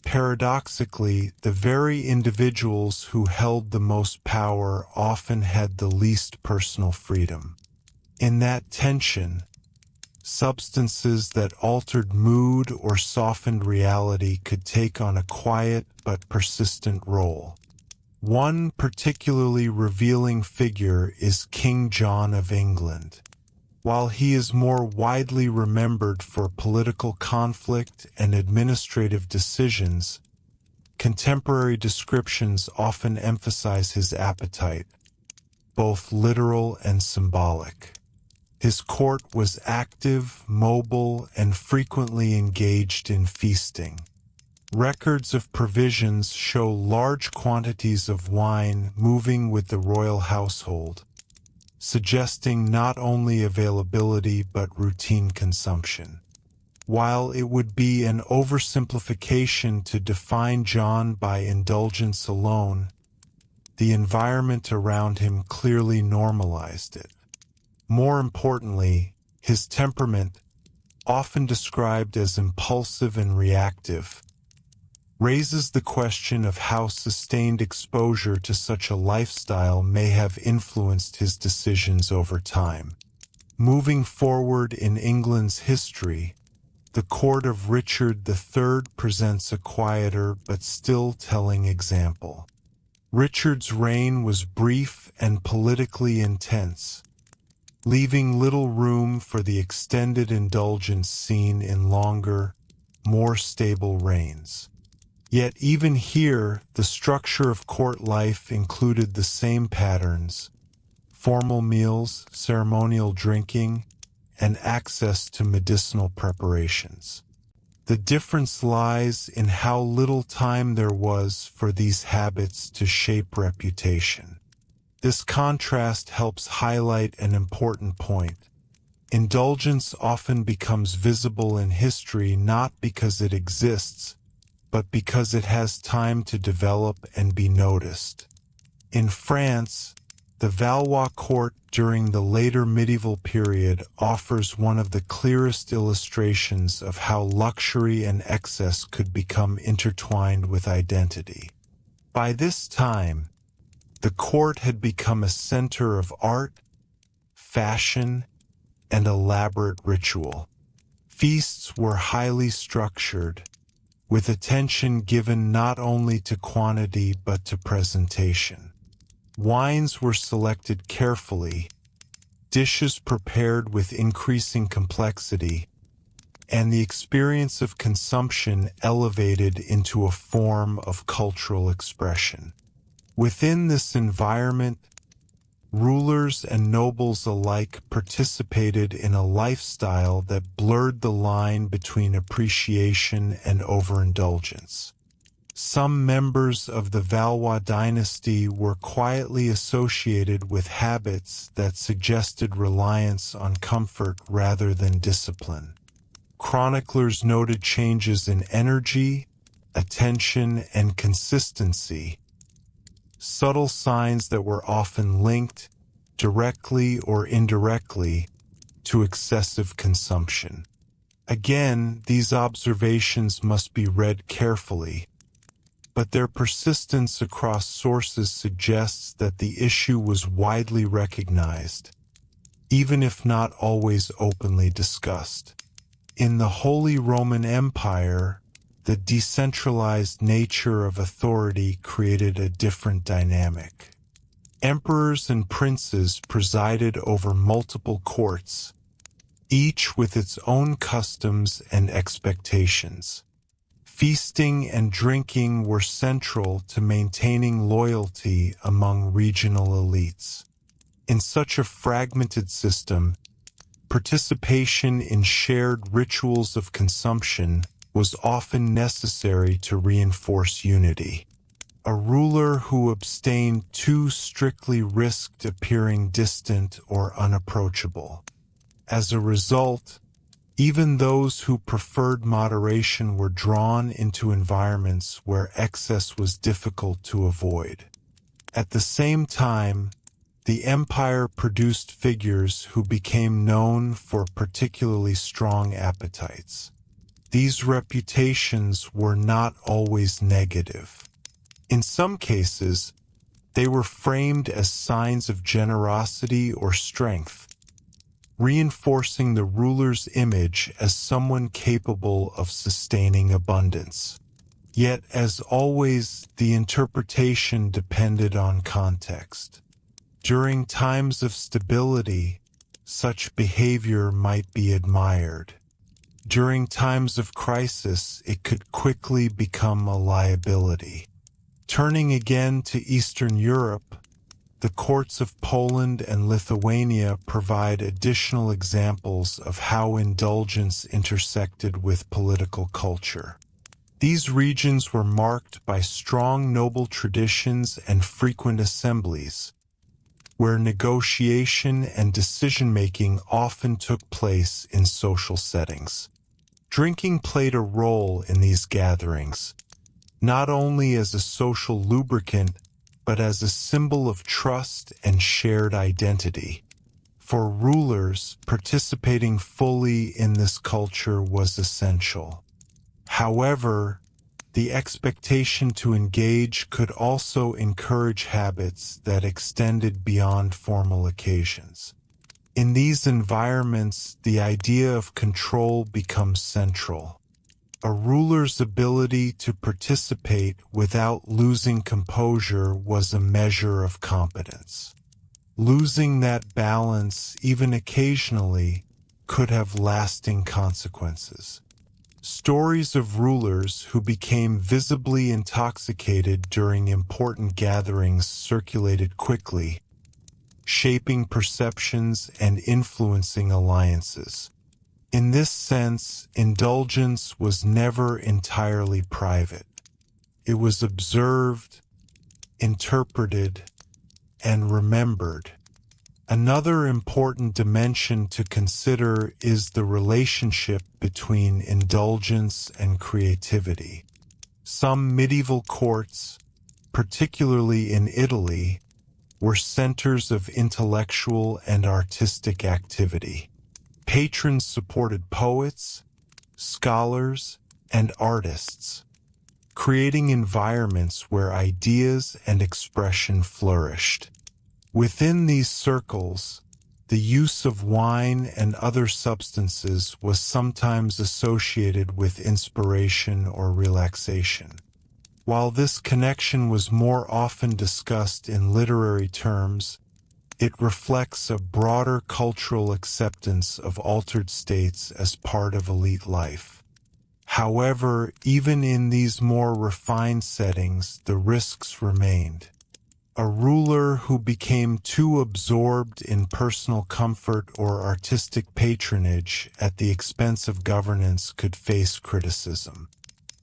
Paradoxically, the very individuals who held the most power often had the least personal freedom. In that tension, substances that altered mood or softened reality could take on a quiet but persistent role. One particularly revealing figure is King John of England. While he is more widely remembered for political conflict and administrative decisions, contemporary descriptions often emphasize his appetite, both literal and symbolic. His court was active, mobile, and frequently engaged in feasting. Records of provisions show large quantities of wine moving with the royal household, suggesting not only availability but routine consumption. While it would be an oversimplification to define John by indulgence alone, the environment around him clearly normalized it. More importantly, his temperament, often described as impulsive and reactive, raises the question of how sustained exposure to such a lifestyle may have influenced his decisions over time. Moving forward in England's history, the court of Richard III presents a quieter but still telling example. Richard's reign was brief and politically intense, leaving little room for the extended indulgence seen in longer, more stable reigns. Yet even here, the structure of court life included the same patterns: formal meals, ceremonial drinking, and access to medicinal preparations. The difference lies in how little time there was for these habits to shape reputation. This contrast helps highlight an important point. Indulgence often becomes visible in history not because it exists, but because it has time to develop and be noticed. In France, the Valois court during the later medieval period offers one of the clearest illustrations of how luxury and excess could become intertwined with identity. By this time, The court had become a center of art, fashion, and elaborate ritual. Feasts were highly structured, with attention given not only to quantity but to presentation. Wines were selected carefully, dishes prepared with increasing complexity, and the experience of consumption elevated into a form of cultural expression. Within this environment, rulers and nobles alike participated in a lifestyle that blurred the line between appreciation and overindulgence. Some members of the Valois dynasty were quietly associated with habits that suggested reliance on comfort rather than discipline. Chroniclers noted changes in energy, attention, and consistency, subtle signs that were often linked, directly or indirectly, to excessive consumption. Again, these observations must be read carefully, but their persistence across sources suggests that the issue was widely recognized, even if not always openly discussed. In the Holy Roman Empire, the decentralized nature of authority created a different dynamic. Emperors and princes presided over multiple courts, each with its own customs and expectations. Feasting and drinking were central to maintaining loyalty among regional elites. In such a fragmented system, participation in shared rituals of consumption was often necessary to reinforce unity. A ruler who abstained too strictly risked appearing distant or unapproachable. As a result, even those who preferred moderation were drawn into environments where excess was difficult to avoid. At the same time, the empire produced figures who became known for particularly strong appetites. These reputations were not always negative. In some cases, they were framed as signs of generosity or strength, reinforcing the ruler's image as someone capable of sustaining abundance. Yet, as always, the interpretation depended on context. During times of stability, such behavior might be admired. During times of crisis, it could quickly become a liability. Turning again to Eastern Europe, the courts of Poland and Lithuania provide additional examples of how indulgence intersected with political culture. These regions were marked by strong noble traditions and frequent assemblies, where negotiation and decision-making often took place in social settings. Drinking played a role in these gatherings, not only as a social lubricant, but as a symbol of trust and shared identity. For rulers, participating fully in this culture was essential. However, the expectation to engage could also encourage habits that extended beyond formal occasions. In these environments, the idea of control becomes central. A ruler's ability to participate without losing composure was a measure of competence. Losing that balance, even occasionally, could have lasting consequences. Stories of rulers who became visibly intoxicated during important gatherings circulated quickly, shaping perceptions and influencing alliances. In this sense, indulgence was never entirely private. It was observed, interpreted, and remembered. Another important dimension to consider is the relationship between indulgence and creativity. Some medieval courts, particularly in Italy, were centers of intellectual and artistic activity. Patrons supported poets, scholars, and artists, creating environments where ideas and expression flourished. Within these circles, the use of wine and other substances was sometimes associated with inspiration or relaxation. While this connection was more often discussed in literary terms, it reflects a broader cultural acceptance of altered states as part of elite life. However, even in these more refined settings, the risks remained. A ruler who became too absorbed in personal comfort or artistic patronage at the expense of governance could face criticism.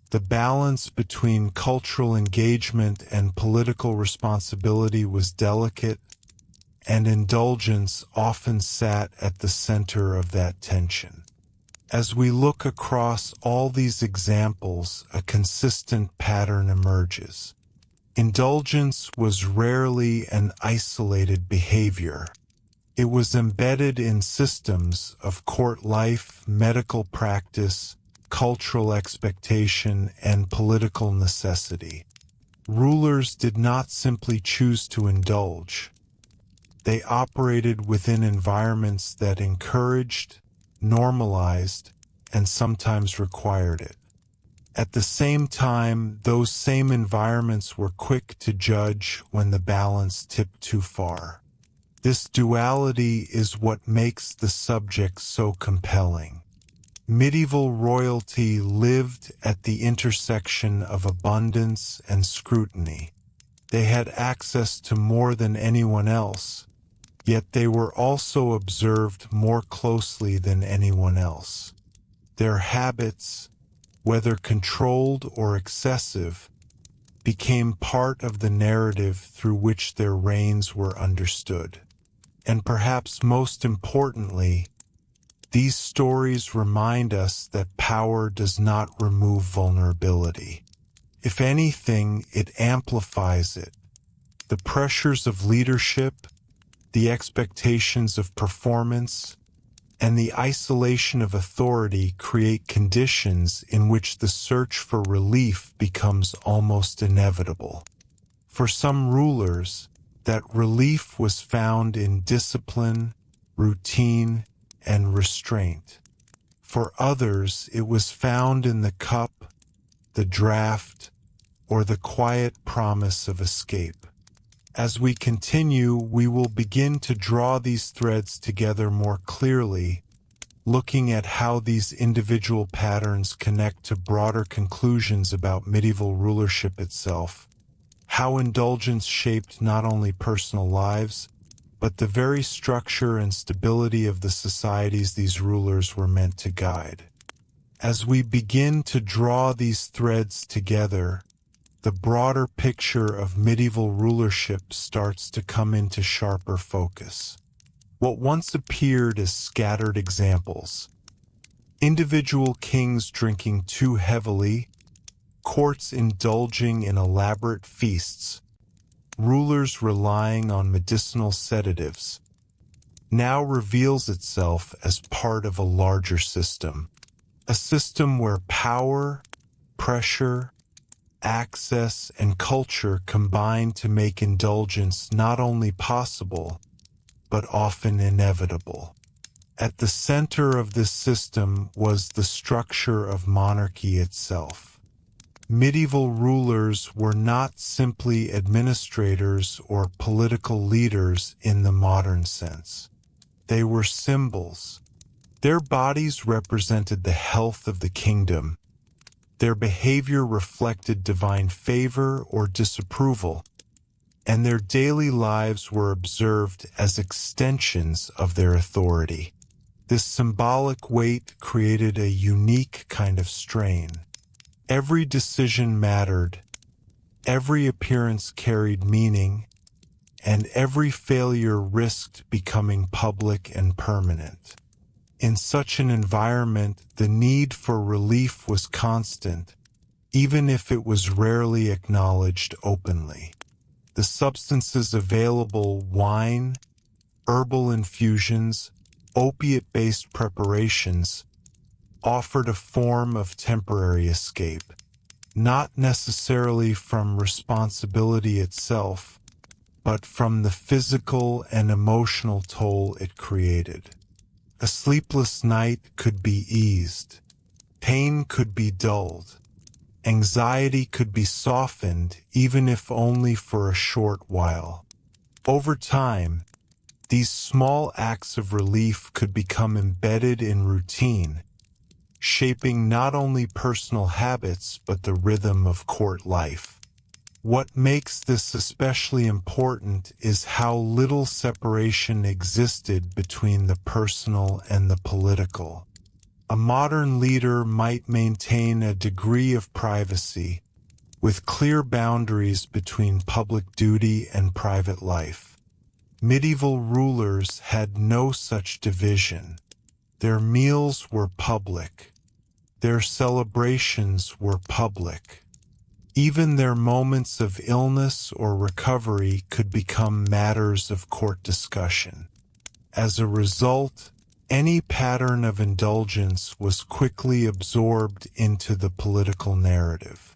The balance between cultural engagement and political responsibility was delicate, and indulgence often sat at the center of that tension. As we look across all these examples, a consistent pattern emerges. Indulgence was rarely an isolated behavior. It was embedded in systems of court life, medical practice, cultural expectation, and political necessity. Rulers did not simply choose to indulge. They operated within environments that encouraged, normalized, and sometimes required it. At the same time, those same environments were quick to judge when the balance tipped too far. This duality is what makes the subject so compelling. Medieval royalty lived at the intersection of abundance and scrutiny. They had access to more than anyone else, yet they were also observed more closely than anyone else. Their habits, whether controlled or excessive, became part of the narrative through which their reigns were understood. And perhaps most importantly, these stories remind us that power does not remove vulnerability. If anything, it amplifies it. The pressures of leadership, the expectations of performance, and the isolation of authority create conditions in which the search for relief becomes almost inevitable. For some rulers, that relief was found in discipline, routine, and restraint. For others, it was found in the cup, the draught, or the quiet promise of escape. As we continue, we will begin to draw these threads together more clearly, looking at how these individual patterns connect to broader conclusions about medieval rulership itself, how indulgence shaped not only personal lives, but the very structure and stability of the societies these rulers were meant to guide. As we begin to draw these threads together, the broader picture of medieval rulership starts to come into sharper focus. What once appeared as scattered examples, individual kings drinking too heavily, courts indulging in elaborate feasts, rulers relying on medicinal sedatives, now reveals itself as part of a larger system, a system where power, pressure, access, and culture combine to make indulgence not only possible, but often inevitable. At the center of this system was the structure of monarchy itself. Medieval rulers were not simply administrators or political leaders in the modern sense. They were symbols. Their bodies represented the health of the kingdom. Their behavior reflected divine favor or disapproval, and their daily lives were observed as extensions of their authority. This symbolic weight created a unique kind of strain. Every decision mattered, every appearance carried meaning, and every failure risked becoming public and permanent. In such an environment, the need for relief was constant, even if it was rarely acknowledged openly. The substances available, wine, herbal infusions, opiate-based preparations, offered a form of temporary escape. not necessarily from responsibility itself, but from the physical and emotional toll it created. A sleepless night could be eased, pain could be dulled, anxiety could be softened, even if only for a short while. Over time, these small acts of relief could become embedded in routine, shaping not only personal habits but the rhythm of court life. What makes this especially important is how little separation existed between the personal and the political. A modern leader might maintain a degree of privacy, with clear boundaries between public duty and private life. Medieval rulers had no such division. Their meals were public. Their celebrations were public. Even their moments of illness or recovery could become matters of court discussion. As a result, any pattern of indulgence was quickly absorbed into the political narrative.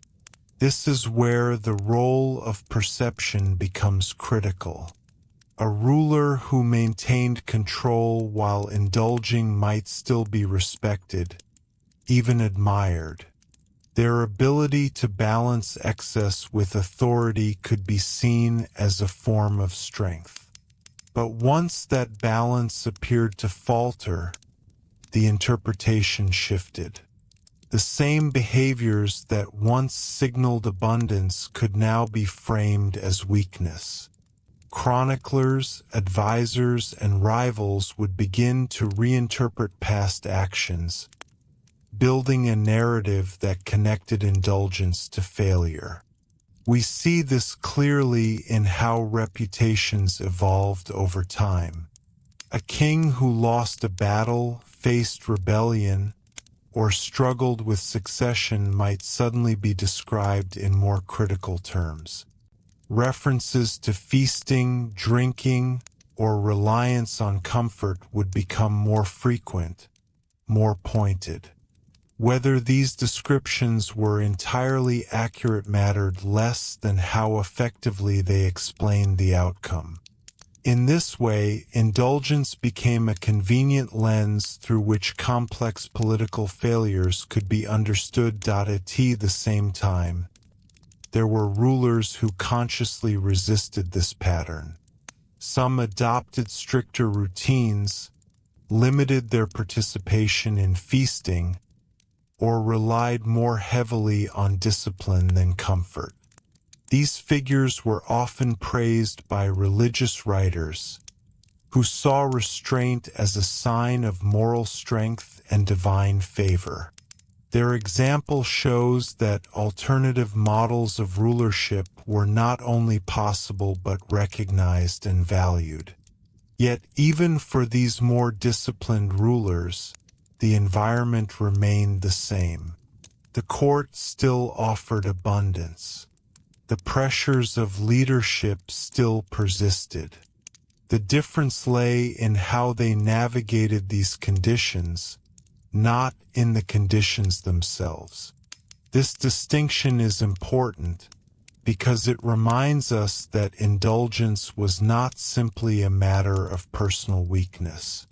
This is where the role of perception becomes critical. A ruler who maintained control while indulging might still be respected, even admired. Their ability to balance excess with authority could be seen as a form of strength. But once that balance appeared to falter, the interpretation shifted. The same behaviors that once signaled abundance could now be framed as weakness. Chroniclers, advisors, and rivals would begin to reinterpret past actions, building a narrative that connected indulgence to failure. We see this clearly in how reputations evolved over time. A king who lost a battle, faced rebellion, or struggled with succession might suddenly be described in more critical terms. References to feasting, drinking, or reliance on comfort would become more frequent, more pointed. Whether these descriptions were entirely accurate mattered less than how effectively they explained the outcome. In this way, indulgence became a convenient lens through which complex political failures could be understood. At the same time, there were rulers who consciously resisted this pattern. Some adopted stricter routines, limited their participation in feasting, or relied more heavily on discipline than comfort. These figures were often praised by religious writers, who saw restraint as a sign of moral strength and divine favor. Their example shows that alternative models of rulership were not only possible but recognized and valued. Yet even for these more disciplined rulers, the environment remained the same. The court still offered abundance. The pressures of leadership still persisted. The difference lay in how they navigated these conditions, not in the conditions themselves. This distinction is important because it reminds us that indulgence was not simply a matter of personal weakness.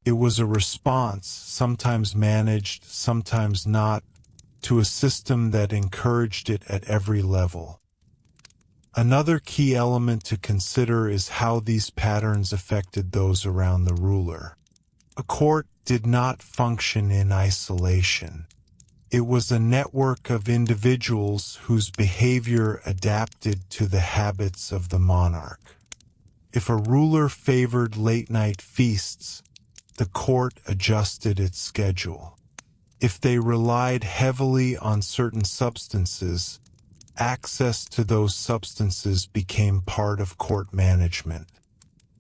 It was a response, sometimes managed, sometimes not, to a system that encouraged it at every level. Another key element to consider is how these patterns affected those around the ruler. A court did not function in isolation. It was a network of individuals whose behavior adapted to the habits of the monarch. If a ruler favored late-night feasts, the court adjusted its schedule. If they relied heavily on certain substances, access to those substances became part of court management.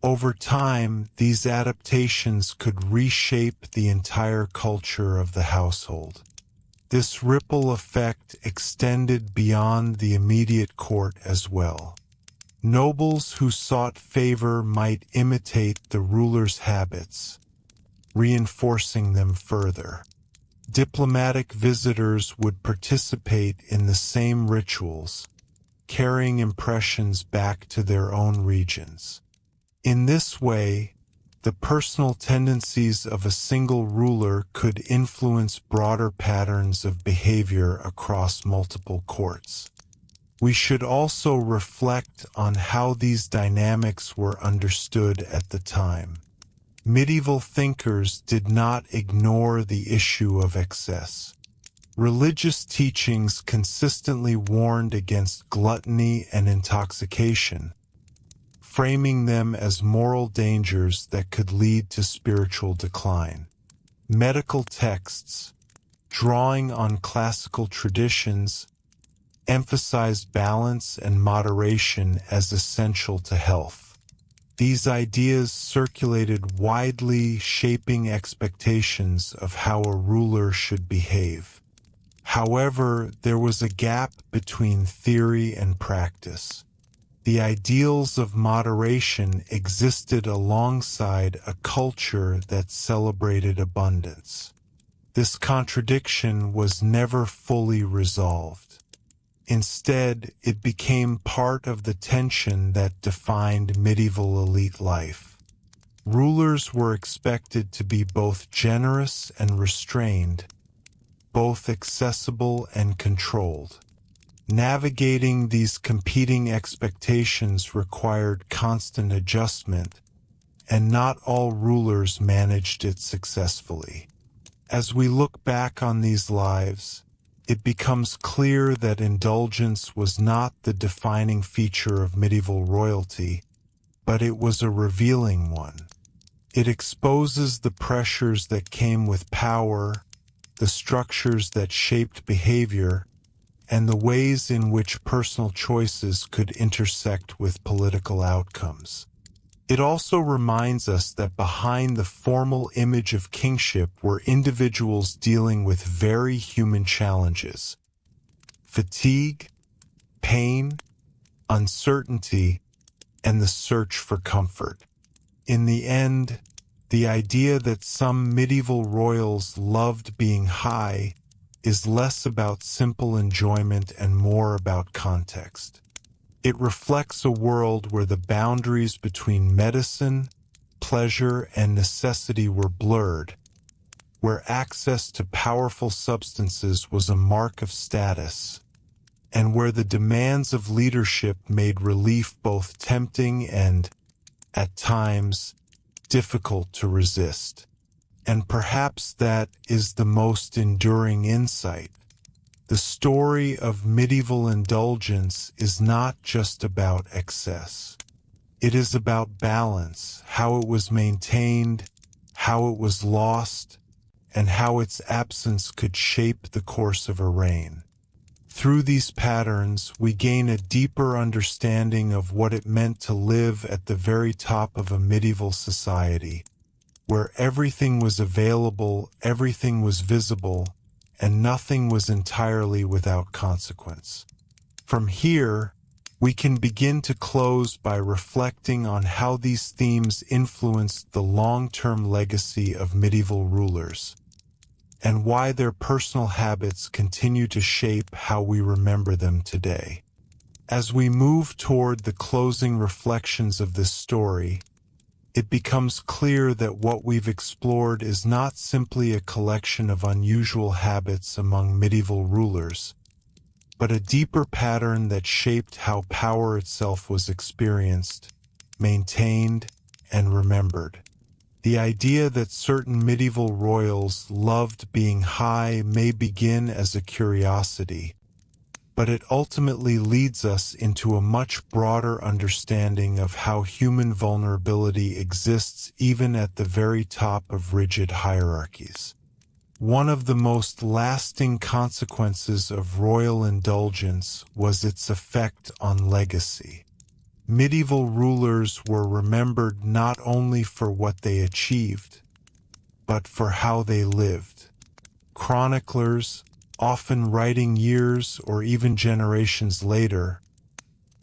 Over time, these adaptations could reshape the entire culture of the household. This ripple effect extended beyond the immediate court as well. Nobles who sought favor might imitate the ruler's habits, reinforcing them further. Diplomatic visitors would participate in the same rituals, carrying impressions back to their own regions. In this way, the personal tendencies of a single ruler could influence broader patterns of behavior across multiple courts. We should also reflect on how these dynamics were understood at the time. Medieval thinkers did not ignore the issue of excess. Religious teachings consistently warned against gluttony and intoxication, framing them as moral dangers that could lead to spiritual decline. Medical texts, drawing on classical traditions, emphasized balance and moderation as essential to health. These ideas circulated widely, shaping expectations of how a ruler should behave. However, there was a gap between theory and practice. The ideals of moderation existed alongside a culture that celebrated abundance. This contradiction was never fully resolved. Instead, it became part of the tension that defined medieval elite life. Rulers were expected to be both generous and restrained, both accessible and controlled. Navigating these competing expectations required constant adjustment, and not all rulers managed it successfully. As we look back on these lives, it becomes clear that indulgence was not the defining feature of medieval royalty, but it was a revealing one. It exposes the pressures that came with power, the structures that shaped behavior, and the ways in which personal choices could intersect with political outcomes. It also reminds us that behind the formal image of kingship were individuals dealing with very human challenges: fatigue, pain, uncertainty, and the search for comfort. In the end, the idea that some medieval royals loved being high is less about simple enjoyment and more about context. It reflects a world where the boundaries between medicine, pleasure, and necessity were blurred, where access to powerful substances was a mark of status, and where the demands of leadership made relief both tempting and, at times, difficult to resist. And perhaps that is the most enduring insight. The story of medieval indulgence is not just about excess. It is about balance, how it was maintained, how it was lost, and how its absence could shape the course of a reign. Through these patterns, we gain a deeper understanding of what it meant to live at the very top of a medieval society, where everything was available, everything was visible, and nothing was entirely without consequence. From here, we can begin to close by reflecting on how these themes influenced the long-term legacy of medieval rulers, and why their personal habits continue to shape how we remember them today. As we move toward the closing reflections of this story, it becomes clear that what we've explored is not simply a collection of unusual habits among medieval rulers, but a deeper pattern that shaped how power itself was experienced, maintained, and remembered. The idea that certain medieval royals loved being high may begin as a curiosity, but it ultimately leads us into a much broader understanding of how human vulnerability exists even at the very top of rigid hierarchies. One of the most lasting consequences of royal indulgence was its effect on legacy. Medieval rulers were remembered not only for what they achieved, but for how they lived. Chroniclers, often writing years or even generations later,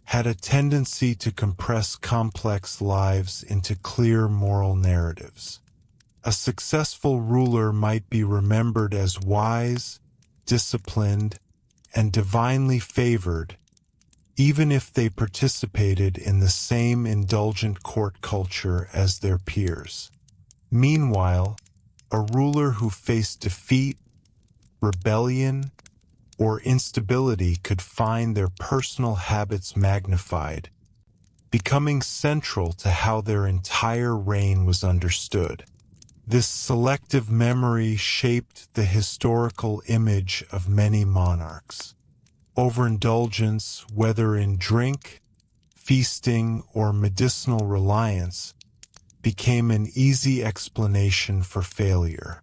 had a tendency to compress complex lives into clear moral narratives. A successful ruler might be remembered as wise, disciplined, and divinely favored, even if they participated in the same indulgent court culture as their peers. Meanwhile, a ruler who faced defeat, rebellion, or instability could find their personal habits magnified, becoming central to how their entire reign was understood. This selective memory shaped the historical image of many monarchs. Overindulgence, whether in drink, feasting, or medicinal reliance, became an easy explanation for failure.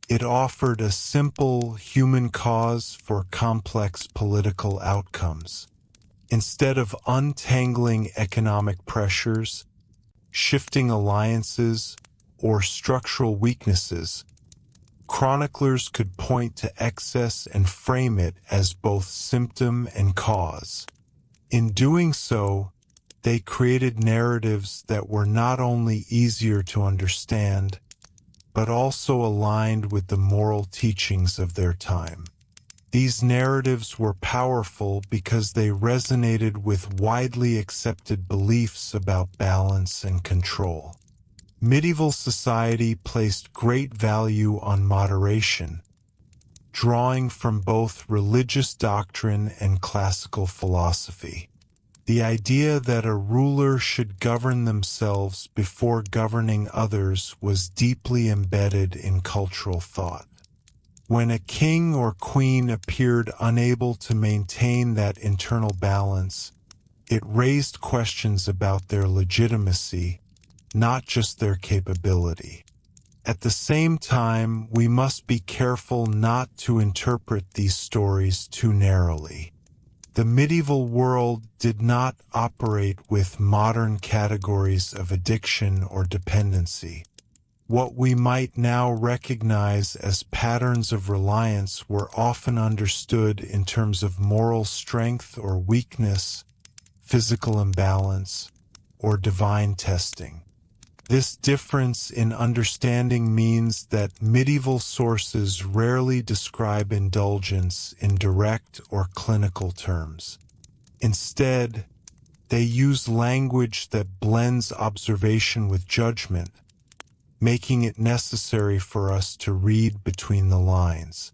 It offered a simple human cause for complex political outcomes. Instead of untangling economic pressures, shifting alliances, or structural weaknesses, chroniclers could point to excess and frame it as both symptom and cause. In doing so, they created narratives that were not only easier to understand, but also aligned with the moral teachings of their time. These narratives were powerful because they resonated with widely accepted beliefs about balance and control. Medieval society placed great value on moderation, drawing from both religious doctrine and classical philosophy. The idea that a ruler should govern themselves before governing others was deeply embedded in cultural thought. When a king or queen appeared unable to maintain that internal balance, it raised questions about their legitimacy, not just their capability. At the same time, we must be careful not to interpret these stories too narrowly. The medieval world did not operate with modern categories of addiction or dependency. What we might now recognize as patterns of reliance were often understood in terms of moral strength or weakness, physical imbalance, or divine testing. This difference in understanding means that medieval sources rarely describe indulgence in direct or clinical terms. Instead, they use language that blends observation with judgment, making it necessary for us to read between the lines.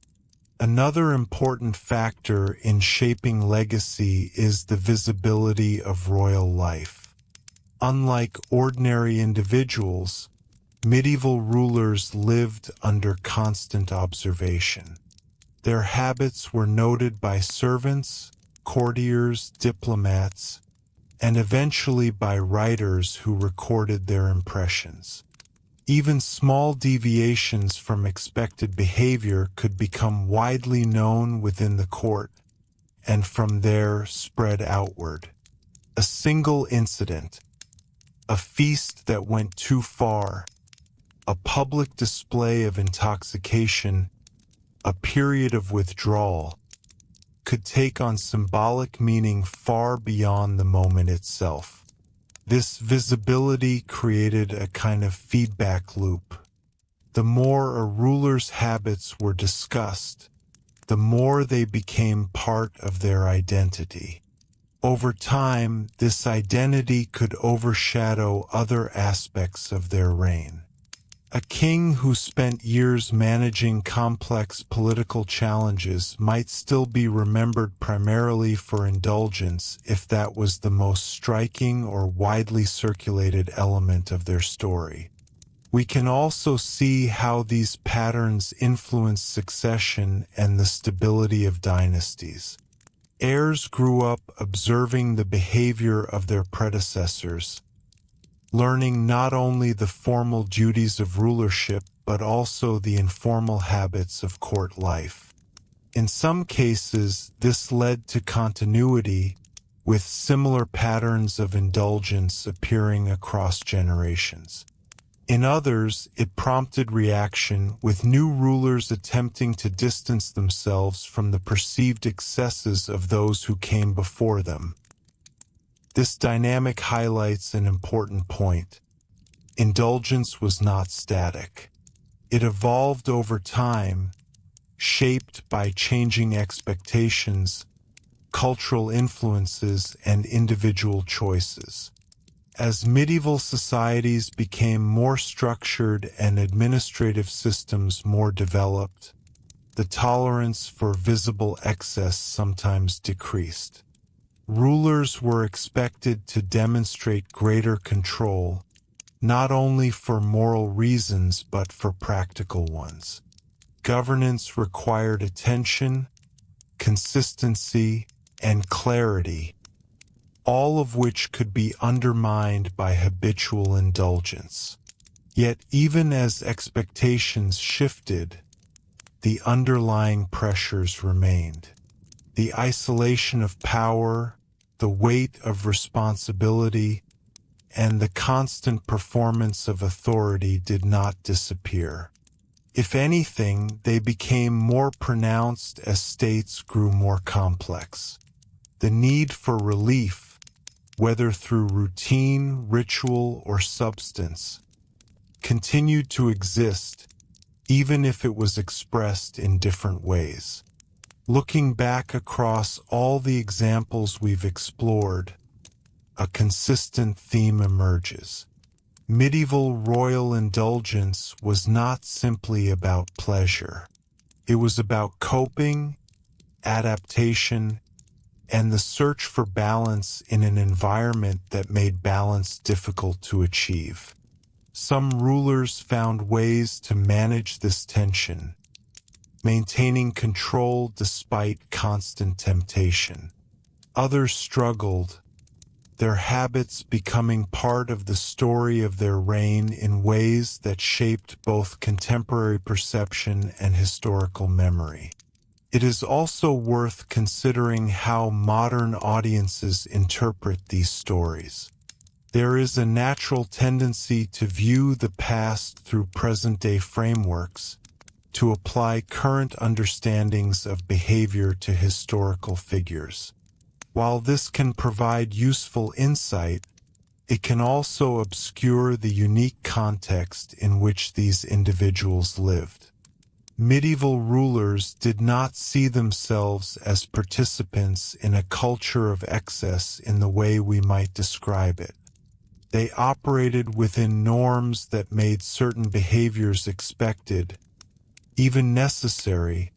Another important factor in shaping legacy is the visibility of royal life. Unlike ordinary individuals, medieval rulers lived under constant observation. Their habits were noted by servants, courtiers, diplomats, and eventually by writers who recorded their impressions. Even small deviations from expected behavior could become widely known within the court, and from there spread outward. A single incident, a feast that went too far, a public display of intoxication, a period of withdrawal, could take on symbolic meaning far beyond the moment itself. This visibility created a kind of feedback loop. The more a ruler's habits were discussed, the more they became part of their identity. Over time, this identity could overshadow other aspects of their reign. A king who spent years managing complex political challenges might still be remembered primarily for indulgence if that was the most striking or widely circulated element of their story. We can also see how these patterns influence succession and the stability of dynasties. Heirs grew up observing the behavior of their predecessors, learning not only the formal duties of rulership but also the informal habits of court life. In some cases, this led to continuity, with similar patterns of indulgence appearing across generations. In others, it prompted reaction, with new rulers attempting to distance themselves from the perceived excesses of those who came before them. This dynamic highlights an important point. Indulgence was not static. It evolved over time, shaped by changing expectations, cultural influences, and individual choices. As medieval societies became more structured and administrative systems more developed, the tolerance for visible excess sometimes decreased. Rulers were expected to demonstrate greater control, not only for moral reasons but for practical ones. Governance required attention, consistency, and clarity, all of which could be undermined by habitual indulgence. Yet even as expectations shifted, the underlying pressures remained. The isolation of power, the weight of responsibility, and the constant performance of authority did not disappear. If anything, they became more pronounced as states grew more complex. The need for relief, whether through routine, ritual, or substance, continued to exist, even if it was expressed in different ways. Looking back across all the examples we've explored, a consistent theme emerges. Medieval royal indulgence was not simply about pleasure. It was about coping, adaptation, and the search for balance in an environment that made balance difficult to achieve. Some rulers found ways to manage this tension, maintaining control despite constant temptation. Others struggled, their habits becoming part of the story of their reign in ways that shaped both contemporary perception and historical memory. It is also worth considering how modern audiences interpret these stories. There is a natural tendency to view the past through present-day frameworks, to apply current understandings of behavior to historical figures. While this can provide useful insight, it can also obscure the unique context in which these individuals lived. Medieval rulers did not see themselves as participants in a culture of excess in the way we might describe it. They operated within norms that made certain behaviors expected, even necessary,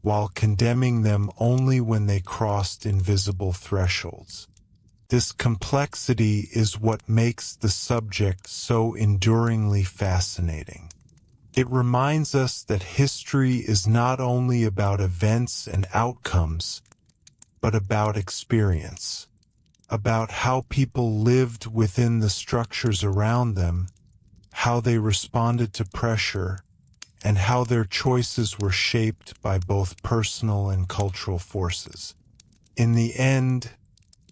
while condemning them only when they crossed invisible thresholds. This complexity is what makes the subject so enduringly fascinating. It reminds us that history is not only about events and outcomes, but about experience, about how people lived within the structures around them, how they responded to pressure, and how their choices were shaped by both personal and cultural forces. In the end,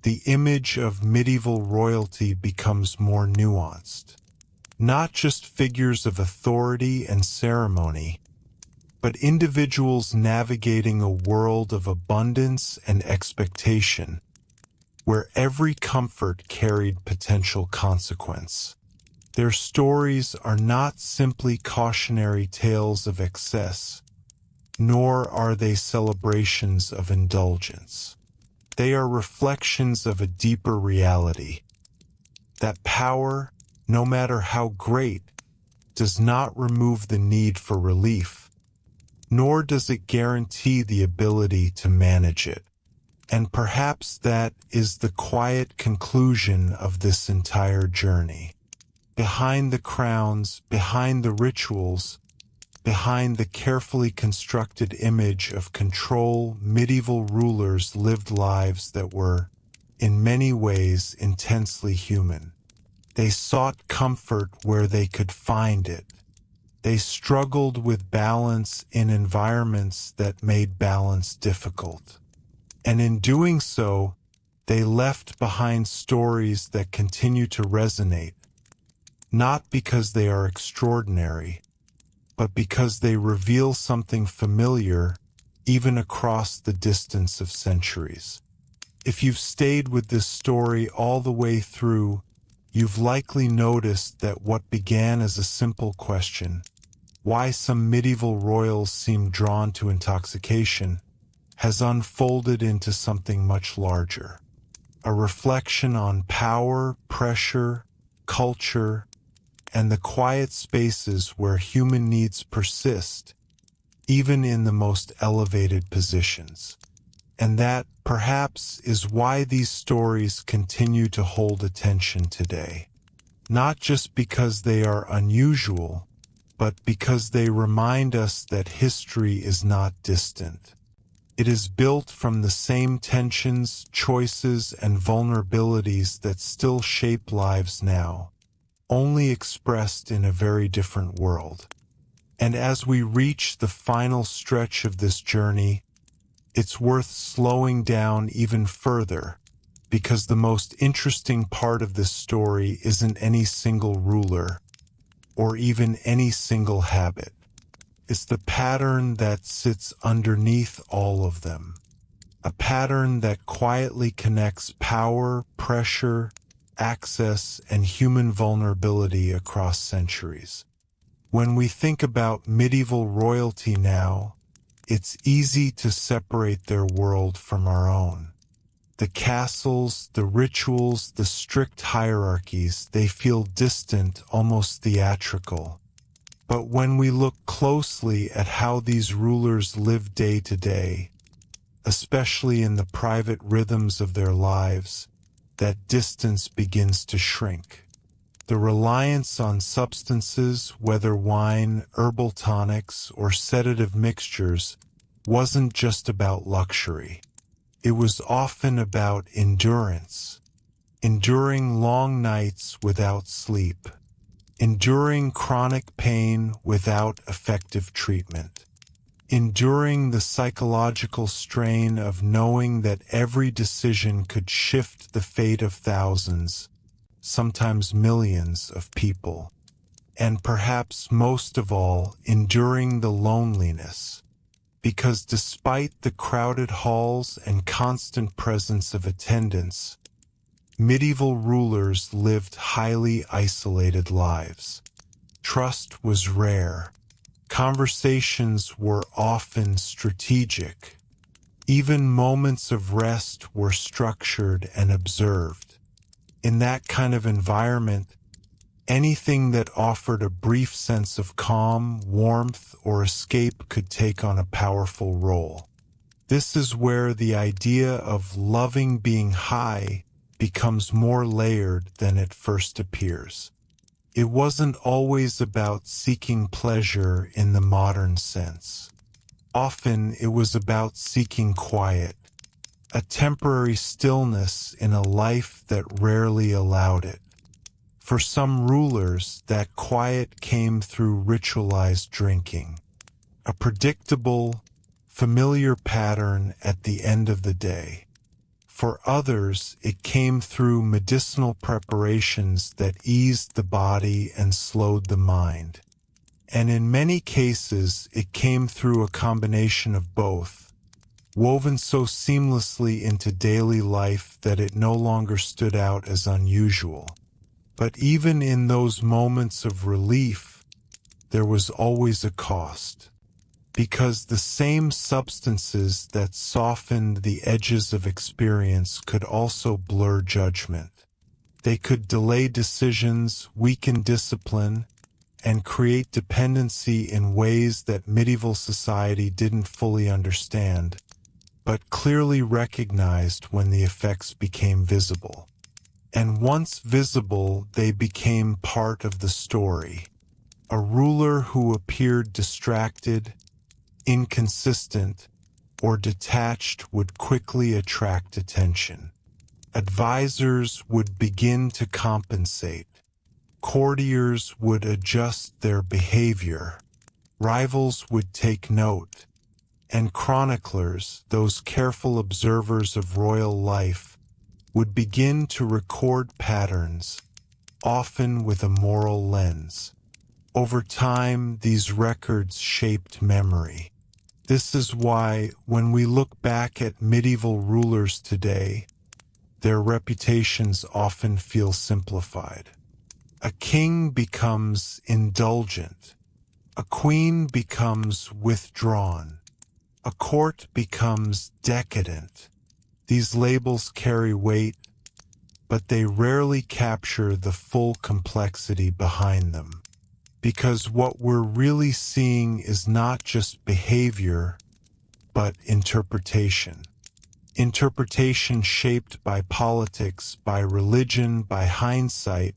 the image of medieval royalty becomes more nuanced. Not just figures of authority and ceremony, but individuals navigating a world of abundance and expectation, where every comfort carried potential consequence. Their stories are not simply cautionary tales of excess, nor are they celebrations of indulgence. They are reflections of a deeper reality, that power, no matter how great, does not remove the need for relief, nor does it guarantee the ability to manage it. And perhaps that is the quiet conclusion of this entire journey. Behind the crowns, behind the rituals, behind the carefully constructed image of control, medieval rulers lived lives that were, in many ways, intensely human. They sought comfort where they could find it. They struggled with balance in environments that made balance difficult. And in doing so, they left behind stories that continue to resonate, not because they are extraordinary, but because they reveal something familiar even across the distance of centuries. If you've stayed with this story all the way through, you've likely noticed that what began as a simple question, why some medieval royals seem drawn to intoxication, has unfolded into something much larger. A reflection on power, pressure, culture, and the quiet spaces where human needs persist, even in the most elevated positions. And that, perhaps, is why these stories continue to hold attention today. Not just because they are unusual, but because they remind us that history is not distant. It is built from the same tensions, choices, and vulnerabilities that still shape lives now, only expressed in a very different world. And as we reach the final stretch of this journey, it's worth slowing down even further, because the most interesting part of this story isn't any single ruler, or even any single habit. It's the pattern that sits underneath all of them. A pattern that quietly connects power, pressure, access, and human vulnerability across centuries. When we think about medieval royalty now, it's easy to separate their world from our own. The castles, the rituals, the strict hierarchies, they feel distant, almost theatrical. But when we look closely at how these rulers live day to day, especially in the private rhythms of their lives, that distance begins to shrink. The reliance on substances, whether wine, herbal tonics, or sedative mixtures, wasn't just about luxury. It was often about endurance, enduring long nights without sleep, enduring chronic pain without effective treatment, enduring the psychological strain of knowing that every decision could shift the fate of thousands, sometimes millions of people, and perhaps most of all, enduring the loneliness. Because despite the crowded halls and constant presence of attendants, medieval rulers lived highly isolated lives. Trust was rare. Conversations were often strategic. Even moments of rest were structured and observed. In that kind of environment, anything that offered a brief sense of calm, warmth, or escape could take on a powerful role. This is where the idea of loving being high becomes more layered than it first appears. It wasn't always about seeking pleasure in the modern sense. Often it was about seeking quiet, a temporary stillness in a life that rarely allowed it. For some rulers, that quiet came through ritualized drinking, a predictable, familiar pattern at the end of the day. For others, it came through medicinal preparations that eased the body and slowed the mind. And in many cases, it came through a combination of both, woven so seamlessly into daily life that it no longer stood out as unusual. But even in those moments of relief, there was always a cost. Because the same substances that softened the edges of experience could also blur judgment. They could delay decisions, weaken discipline, and create dependency in ways that medieval society didn't fully understand, but clearly recognized when the effects became visible. And once visible, they became part of the story. A ruler who appeared distracted, inconsistent, or detached would quickly attract attention. Advisors would begin to compensate. Courtiers would adjust their behavior. Rivals would take note. And chroniclers, those careful observers of royal life, would begin to record patterns, often with a moral lens. Over time, these records shaped memory. This is why, when we look back at medieval rulers today, their reputations often feel simplified. A king becomes indulgent, A queen becomes withdrawn. A court becomes decadent. These labels carry weight, but they rarely capture the full complexity behind them. Because what we're really seeing is not just behavior, but interpretation. Interpretation shaped by politics, by religion, by hindsight,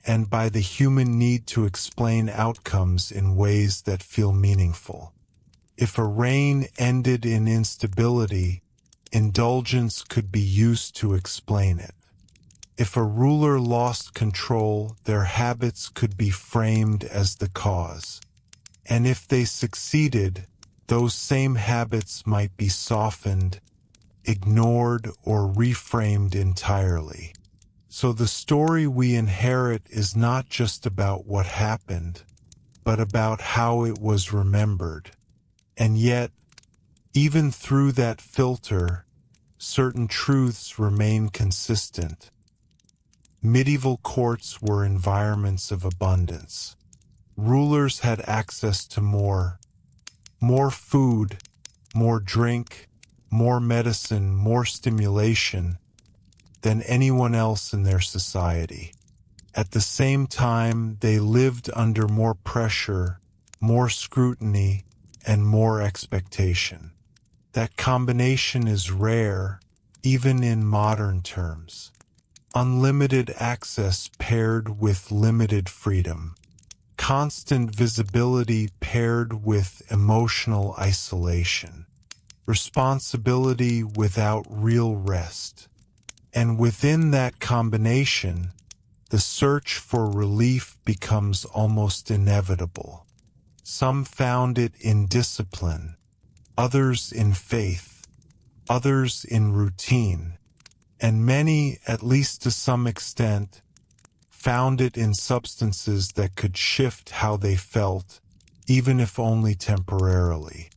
and by the human need to explain outcomes in ways that feel meaningful. If a reign ended in instability, indulgence could be used to explain it. If a ruler lost control, their habits could be framed as the cause. And if they succeeded, those same habits might be softened, ignored, or reframed entirely. So the story we inherit is not just about what happened, but about how it was remembered. And yet, even through that filter, certain truths remain consistent. Medieval courts were environments of abundance. Rulers had access to more food, more drink, more medicine, more stimulation than anyone else in their society. At the same time, they lived under more pressure, more scrutiny, and more expectation. That combination is rare, even in modern terms. Unlimited access paired with limited freedom. Constant visibility paired with emotional isolation. Responsibility without real rest. And within that combination, the search for relief becomes almost inevitable. Some found it in discipline, others in faith, others in routine, and many, at least to some extent, found it in substances that could shift how they felt, even if only temporarily.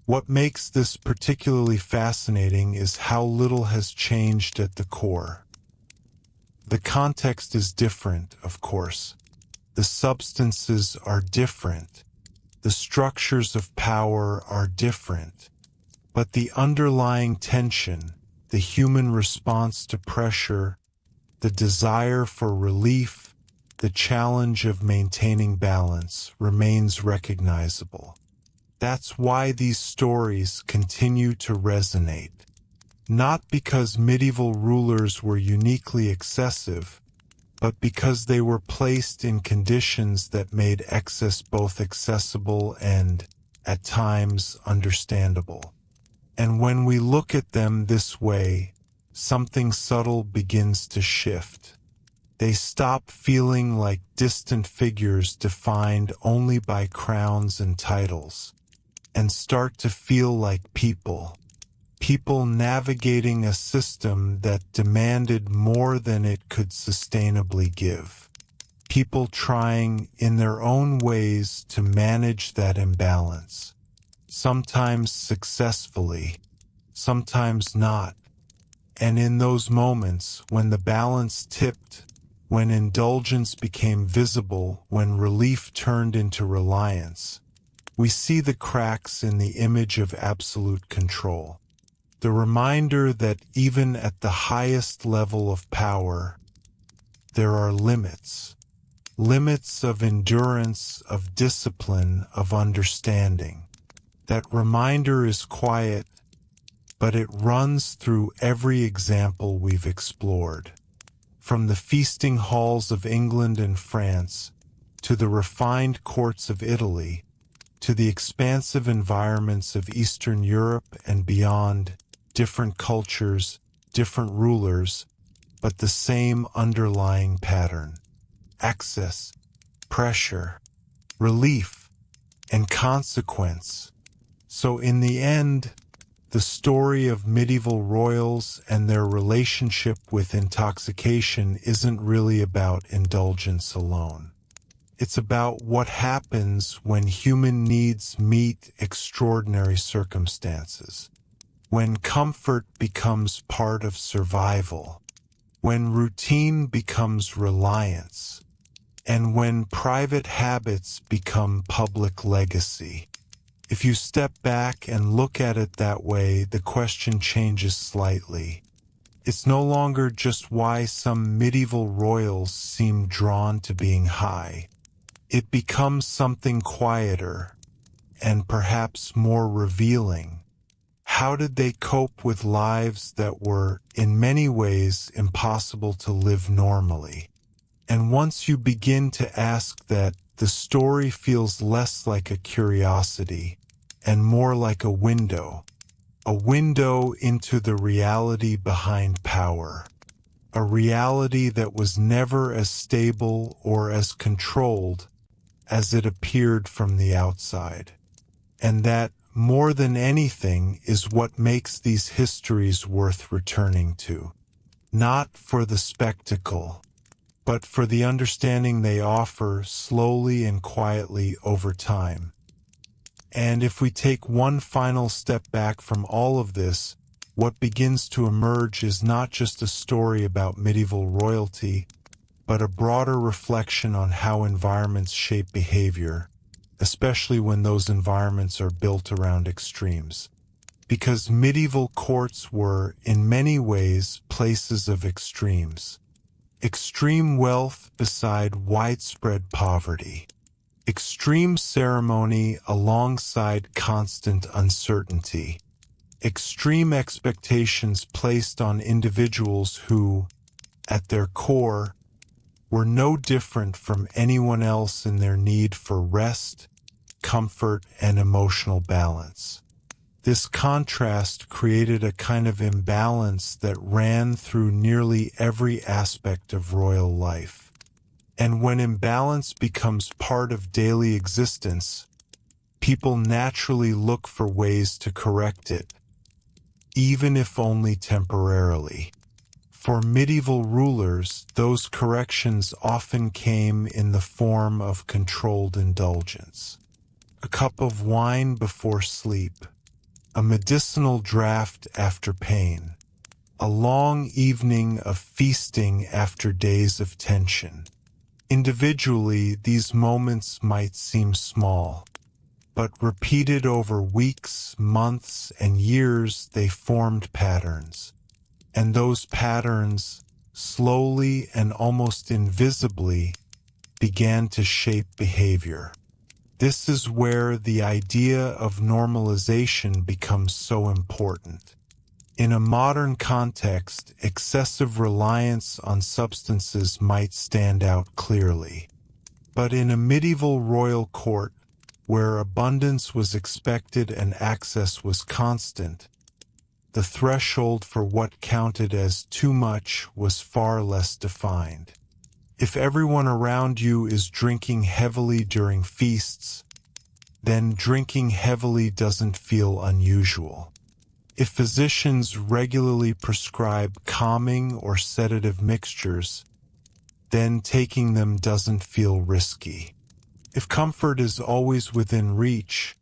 What makes this particularly fascinating is how little has changed at the core. The context is different, of course. The substances are different. The structures of power are different. But the underlying tension, the human response to pressure, the desire for relief, the challenge of maintaining balance remains recognizable. That's why these stories continue to resonate. Not because medieval rulers were uniquely excessive, but because they were placed in conditions that made excess both accessible and, at times, understandable. And when we look at them this way, something subtle begins to shift. They stop feeling like distant figures defined only by crowns and titles, and start to feel like people. People navigating a system that demanded more than it could sustainably give. People trying, in their own ways, to manage that imbalance. Sometimes successfully, sometimes not. And in those moments, when the balance tipped, when indulgence became visible, when relief turned into reliance, we see the cracks in the image of absolute control. The reminder that even at the highest level of power, there are limits. Limits of endurance, of discipline, of understanding. That reminder is quiet, but it runs through every example we've explored. From the feasting halls of England and France, to the refined courts of Italy, to the expansive environments of Eastern Europe and beyond, different cultures, different rulers, but the same underlying pattern. Access, pressure, relief, and consequence. So in the end, the story of medieval royals and their relationship with intoxication isn't really about indulgence alone. It's about what happens when human needs meet extraordinary circumstances. When comfort becomes part of survival. When routine becomes reliance. and when private habits become public legacy. If you step back and look at it that way, the question changes slightly. It's no longer just why some medieval royals seem drawn to being high. It becomes something quieter, and perhaps more revealing. How did they cope with lives that were, in many ways, impossible to live normally? And once you begin to ask that, the story feels less like a curiosity and more like a window into the reality behind power, a reality that was never as stable or as controlled as it appeared from the outside. And that, more than anything, is what makes these histories worth returning to. Not for the spectacle, but for the understanding they offer slowly and quietly over time. And if we take one final step back from all of this, what begins to emerge is not just a story about medieval royalty, but a broader reflection on how environments shape behavior, especially when those environments are built around extremes. Because medieval courts were, in many ways, places of extremes. Extreme wealth beside widespread poverty. Extreme ceremony alongside constant uncertainty. Extreme expectations placed on individuals who, at their core, were no different from anyone else in their need for rest, comfort, and emotional balance. This contrast created a kind of imbalance that ran through nearly every aspect of royal life. And when imbalance becomes part of daily existence, people naturally look for ways to correct it, even if only temporarily. For medieval rulers, those corrections often came in the form of controlled indulgence. A cup of wine before sleep, a medicinal draught after pain, a long evening of feasting after days of tension. Individually, these moments might seem small, but repeated over weeks, months, and years, they formed patterns. And those patterns, slowly and almost invisibly, began to shape behavior. This is where the idea of normalization becomes so important. In a modern context, excessive reliance on substances might stand out clearly. But in a medieval royal court, where abundance was expected and access was constant, the threshold for what counted as too much was far less defined. If everyone around you is drinking heavily during feasts, then drinking heavily doesn't feel unusual. If physicians regularly prescribe calming or sedative mixtures, then taking them doesn't feel risky. If comfort is always within reach,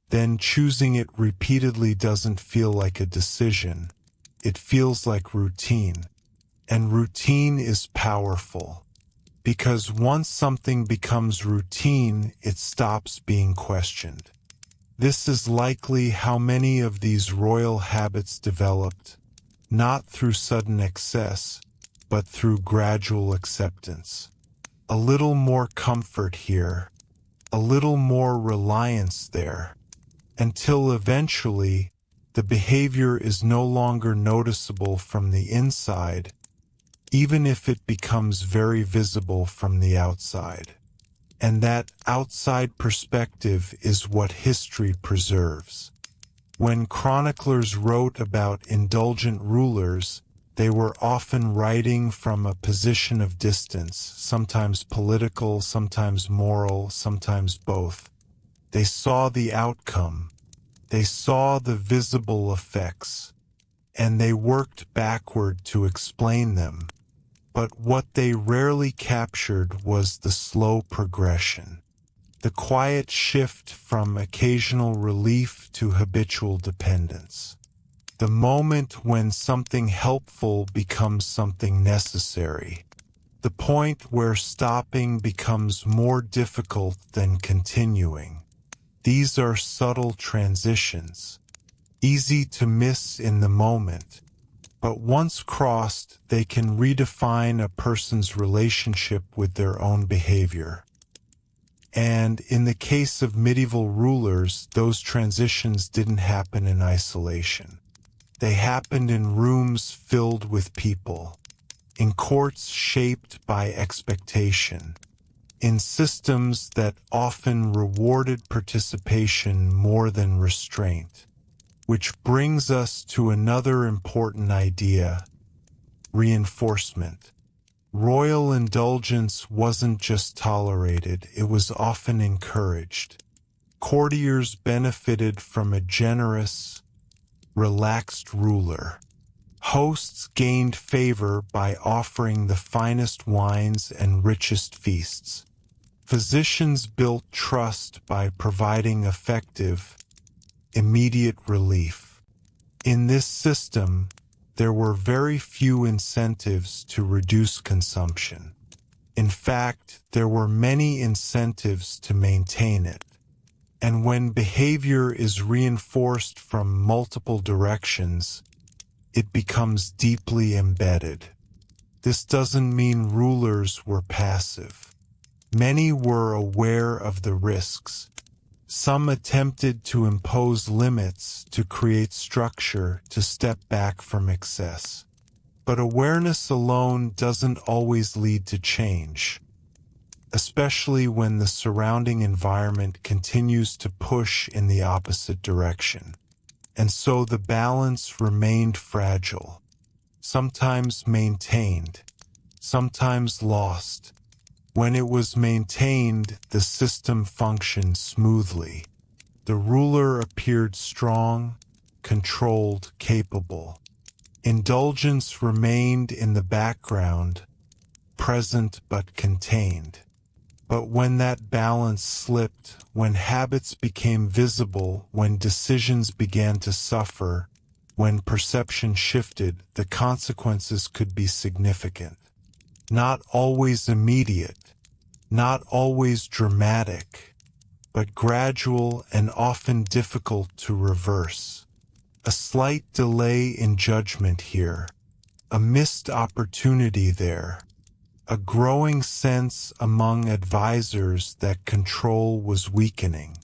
then choosing it repeatedly doesn't feel like a decision. It feels like routine. And routine is powerful. Because once something becomes routine, it stops being questioned. This is likely how many of these royal habits developed, not through sudden excess, but through gradual acceptance. A little more comfort here, a little more reliance there, until eventually the behavior is no longer noticeable from the inside, even if it becomes very visible from the outside. And that outside perspective is what history preserves. When chroniclers wrote about indulgent rulers, they were often writing from a position of distance, sometimes political, sometimes moral, sometimes both. They saw the outcome. They saw the visible effects. And they worked backward to explain them. But what they rarely captured was the slow progression, the quiet shift from occasional relief to habitual dependence, the moment when something helpful becomes something necessary, the point where stopping becomes more difficult than continuing. These are subtle transitions, easy to miss in the moment, but once crossed, they can redefine a person's relationship with their own behavior. And in the case of medieval rulers, those transitions didn't happen in isolation. They happened in rooms filled with people, in courts shaped by expectation, in systems that often rewarded participation more than restraint. Which brings us to another important idea: reinforcement. Royal indulgence wasn't just tolerated, it was often encouraged. Courtiers benefited from a generous, relaxed ruler. Hosts gained favor by offering the finest wines and richest feasts. Physicians built trust by providing effective, immediate relief. In this system, there were very few incentives to reduce consumption. In fact, there were many incentives to maintain it. And when behavior is reinforced from multiple directions, it becomes deeply embedded. This doesn't mean rulers were passive. Many were aware of the risks. Some attempted to impose limits, to create structure, to step back from excess. But awareness alone doesn't always lead to change, especially when the surrounding environment continues to push in the opposite direction. And so the balance remained fragile, sometimes maintained, sometimes lost. When it was maintained, the system functioned smoothly. The ruler appeared strong, controlled, capable. Indulgence remained in the background, present but contained. But when that balance slipped, when habits became visible, when decisions began to suffer, when perception shifted, the consequences could be significant. Not always immediate, not always dramatic, but gradual and often difficult to reverse. A slight delay in judgment here, a missed opportunity there, a growing sense among advisors that control was weakening.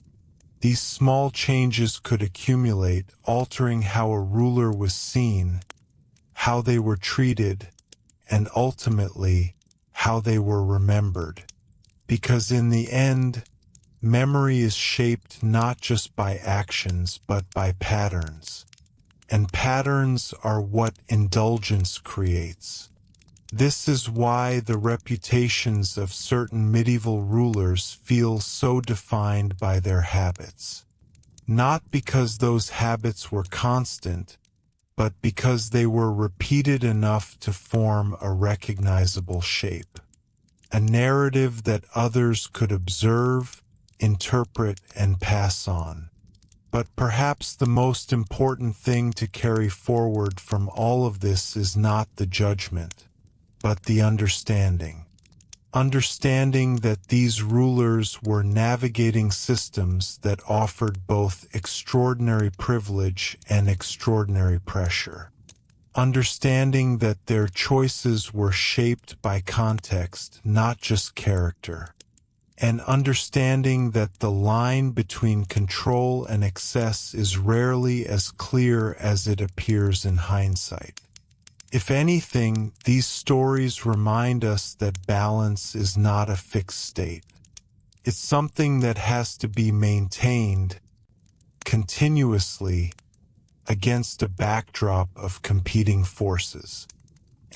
These small changes could accumulate, altering how a ruler was seen, how they were treated, and ultimately, how they were remembered. Because in the end, memory is shaped not just by actions, but by patterns. And patterns are what indulgence creates. This is why the reputations of certain medieval rulers feel so defined by their habits. Not because those habits were constant, but because they were repeated enough to form a recognizable shape. A narrative that others could observe, interpret, and pass on. But perhaps the most important thing to carry forward from all of this is not the judgment, but the understanding. Understanding that these rulers were navigating systems that offered both extraordinary privilege and extraordinary pressure. Understanding that their choices were shaped by context, not just character. And understanding that the line between control and excess is rarely as clear as it appears in hindsight. If anything, these stories remind us that balance is not a fixed state. It's something that has to be maintained continuously against a backdrop of competing forces.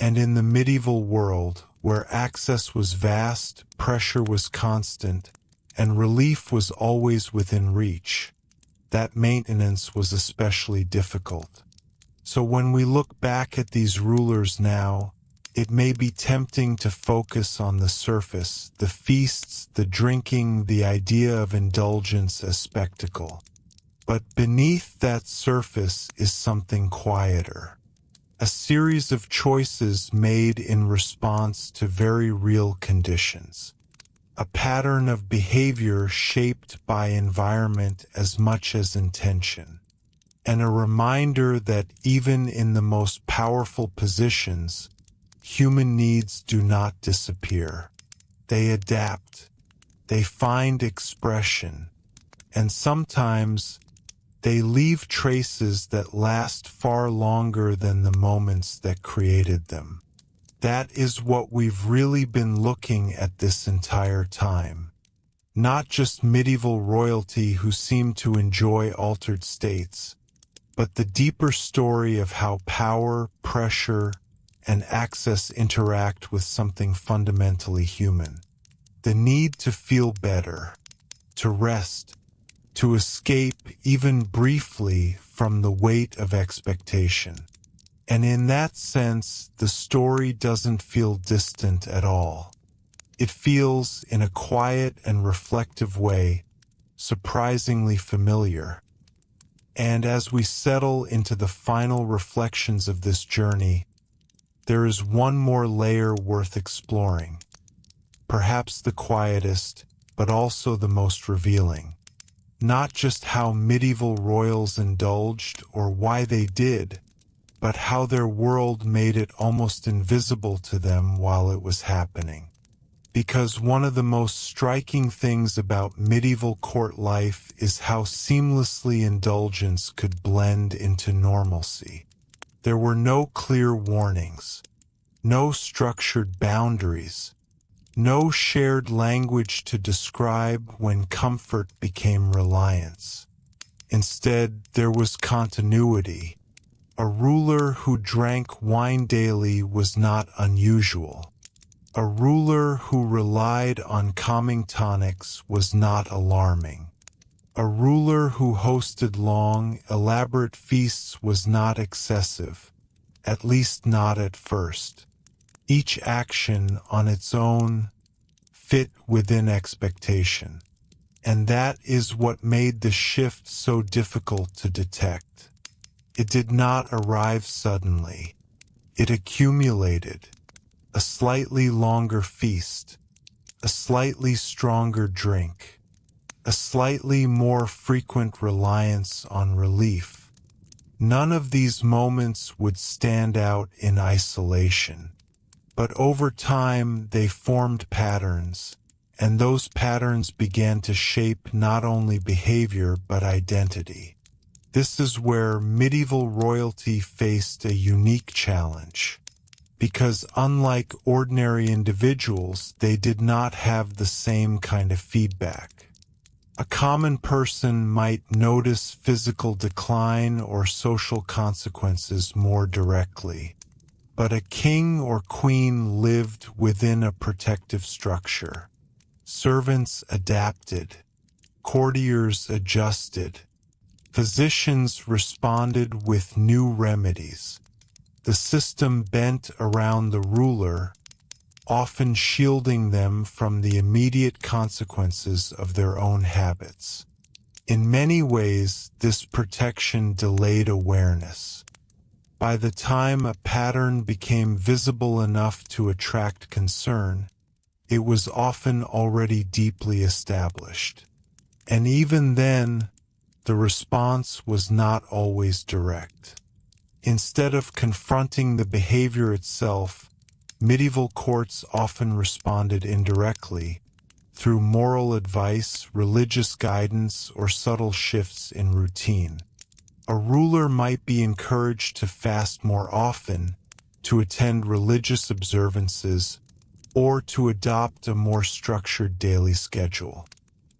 And in the medieval world, where access was vast, pressure was constant, and relief was always within reach, that maintenance was especially difficult. So when we look back at these rulers now, it may be tempting to focus on the surface, the feasts, the drinking, the idea of indulgence as spectacle. But beneath that surface is something quieter. a series of choices made in response to very real conditions, a pattern of behavior shaped by environment as much as intention, and a reminder that even in the most powerful positions, human needs do not disappear. They adapt, they find expression, and sometimes they leave traces that last far longer than the moments that created them. That is what we've really been looking at this entire time. Not just medieval royalty who seemed to enjoy altered states, but the deeper story of how power, pressure, and access interact with something fundamentally human. The need to feel better, to rest, to escape even briefly from the weight of expectation. And in that sense, the story doesn't feel distant at all. It feels, in a quiet and reflective way, surprisingly familiar. And as we settle into the final reflections of this journey, there is one more layer worth exploring. Perhaps the quietest, but also the most revealing. Not just how medieval royals indulged or why they did, but how their world made it almost invisible to them while it was happening. Because one of the most striking things about medieval court life is how seamlessly indulgence could blend into normalcy. There were no clear warnings, no structured boundaries, no shared language to describe when comfort became reliance. Instead, there was continuity. A ruler who drank wine daily was not unusual. A ruler who relied on calming tonics was not alarming. A ruler who hosted long, elaborate feasts was not excessive, at least not at first. Each action on its own fit within expectation. And that is what made the shift so difficult to detect. It did not arrive suddenly. It accumulated. A slightly longer feast, a slightly stronger drink, a slightly more frequent reliance on relief. None of these moments would stand out in isolation, but over time they formed patterns, and those patterns began to shape not only behavior but identity. This is where medieval royalty faced a unique challenge. Because unlike ordinary individuals, they did not have the same kind of feedback. A common person might notice physical decline or social consequences more directly, but a king or queen lived within a protective structure. Servants adapted, courtiers adjusted, physicians responded with new remedies. The system bent around the ruler, often shielding them from the immediate consequences of their own habits. In many ways, this protection delayed awareness. By the time a pattern became visible enough to attract concern, it was often already deeply established. And even then, the response was not always direct. Instead of confronting the behavior itself, medieval courts often responded indirectly, through moral advice, religious guidance, or subtle shifts in routine. A ruler might be encouraged to fast more often, to attend religious observances, or to adopt a more structured daily schedule.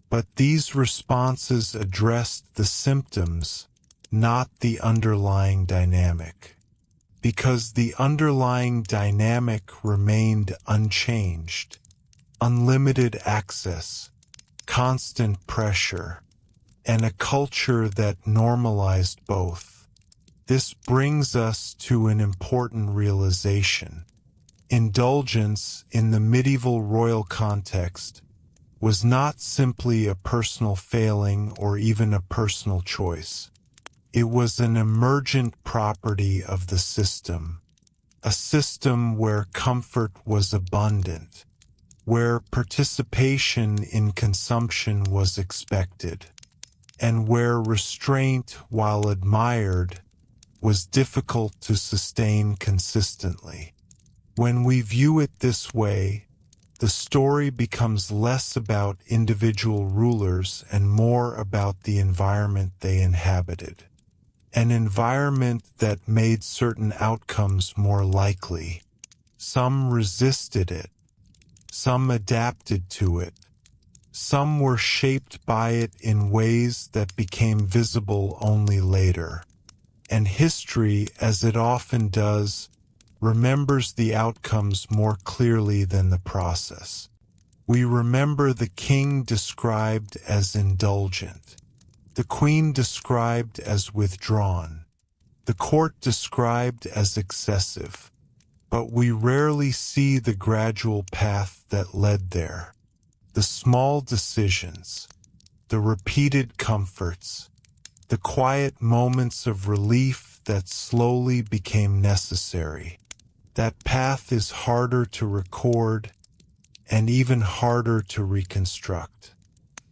But these responses addressed the symptoms, not the underlying dynamic. Because the underlying dynamic remained unchanged. Unlimited access, constant pressure, and a culture that normalized both. This brings us to an important realization. Indulgence, in the medieval royal context, was not simply a personal failing or even a personal choice. It was an emergent property of the system, a system where comfort was abundant, where participation in consumption was expected, and where restraint, while admired, was difficult to sustain consistently. When we view it this way, the story becomes less about individual rulers and more about the environment they inhabited. An environment that made certain outcomes more likely. Some resisted it. Some adapted to it. Some were shaped by it in ways that became visible only later. And history, as it often does, remembers the outcomes more clearly than the process. We remember the king described as indulgent, the queen described as withdrawn, the court described as excessive, but we rarely see the gradual path that led there. The small decisions, the repeated comforts, the quiet moments of relief that slowly became necessary. That path is harder to record and even harder to reconstruct.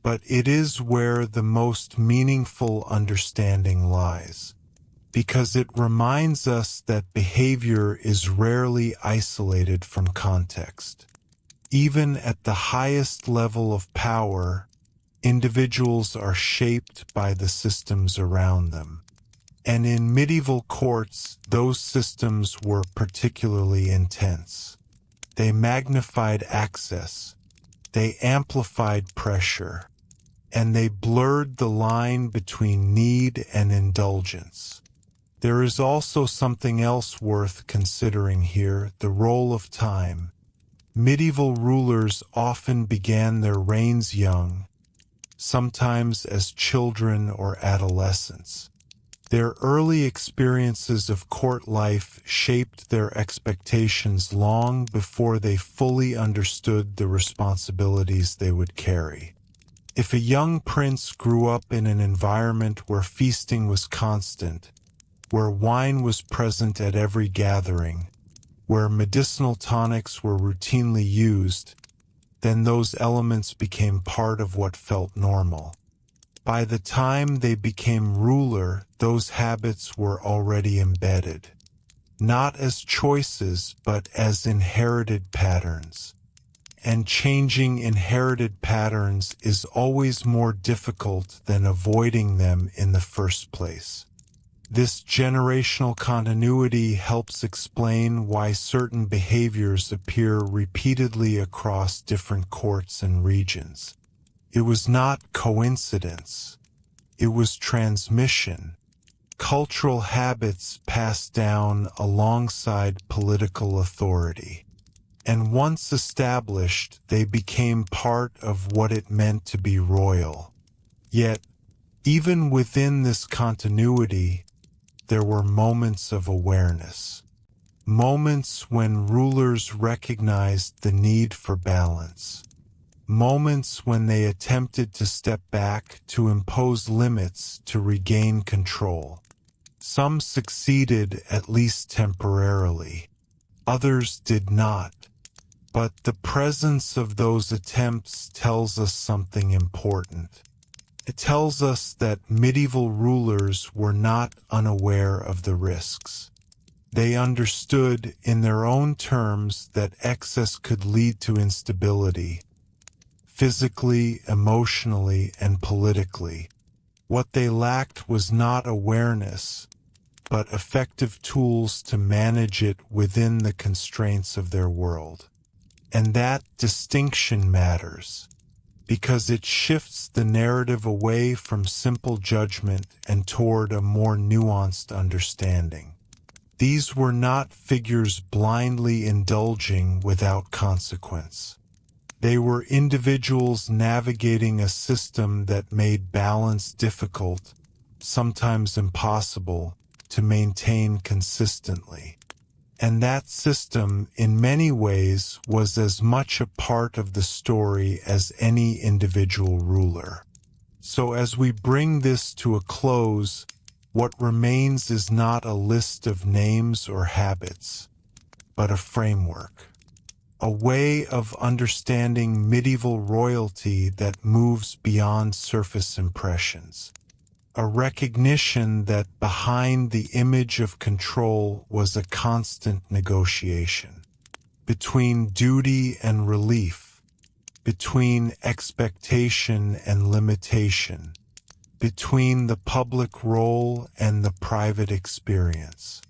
But it is where the most meaningful understanding lies, because it reminds us that behavior is rarely isolated from context. Even at the highest level of power, individuals are shaped by the systems around them. And in medieval courts, those systems were particularly intense. They magnified access, they amplified pressure, and they blurred the line between need and indulgence. There is also something else worth considering here: the role of time. Medieval rulers often began their reigns young, sometimes as children or adolescents. Their early experiences of court life shaped their expectations long before they fully understood the responsibilities they would carry. If a young prince grew up in an environment where feasting was constant, where wine was present at every gathering, where medicinal tonics were routinely used, then those elements became part of what felt normal. By the time they became ruler, those habits were already embedded, not as choices but as inherited patterns. And changing inherited patterns is always more difficult than avoiding them in the first place. This generational continuity helps explain why certain behaviors appear repeatedly across different courts and regions. It was not coincidence. It was transmission. Cultural habits passed down alongside political authority. And once established, they became part of what it meant to be royal. Yet, even within this continuity, there were moments of awareness. Moments when rulers recognized the need for balance. Moments when they attempted to step back, to impose limits, to regain control. Some succeeded, at least temporarily. Others did not. But the presence of those attempts tells us something important. It tells us that medieval rulers were not unaware of the risks. They understood, in their own terms, that excess could lead to instability, physically, emotionally, and politically. What they lacked was not awareness, but effective tools to manage it within the constraints of their world. And that distinction matters, because it shifts the narrative away from simple judgment and toward a more nuanced understanding. These were not figures blindly indulging without consequence. They were individuals navigating a system that made balance difficult, sometimes impossible, to maintain consistently. And that system, in many ways, was as much a part of the story as any individual ruler. So as we bring this to a close, what remains is not a list of names or habits, but a framework, a way of understanding medieval royalty that moves beyond surface impressions, a recognition that behind the image of control was a constant negotiation between duty and relief, between expectation and limitation, between the public role and the private experience.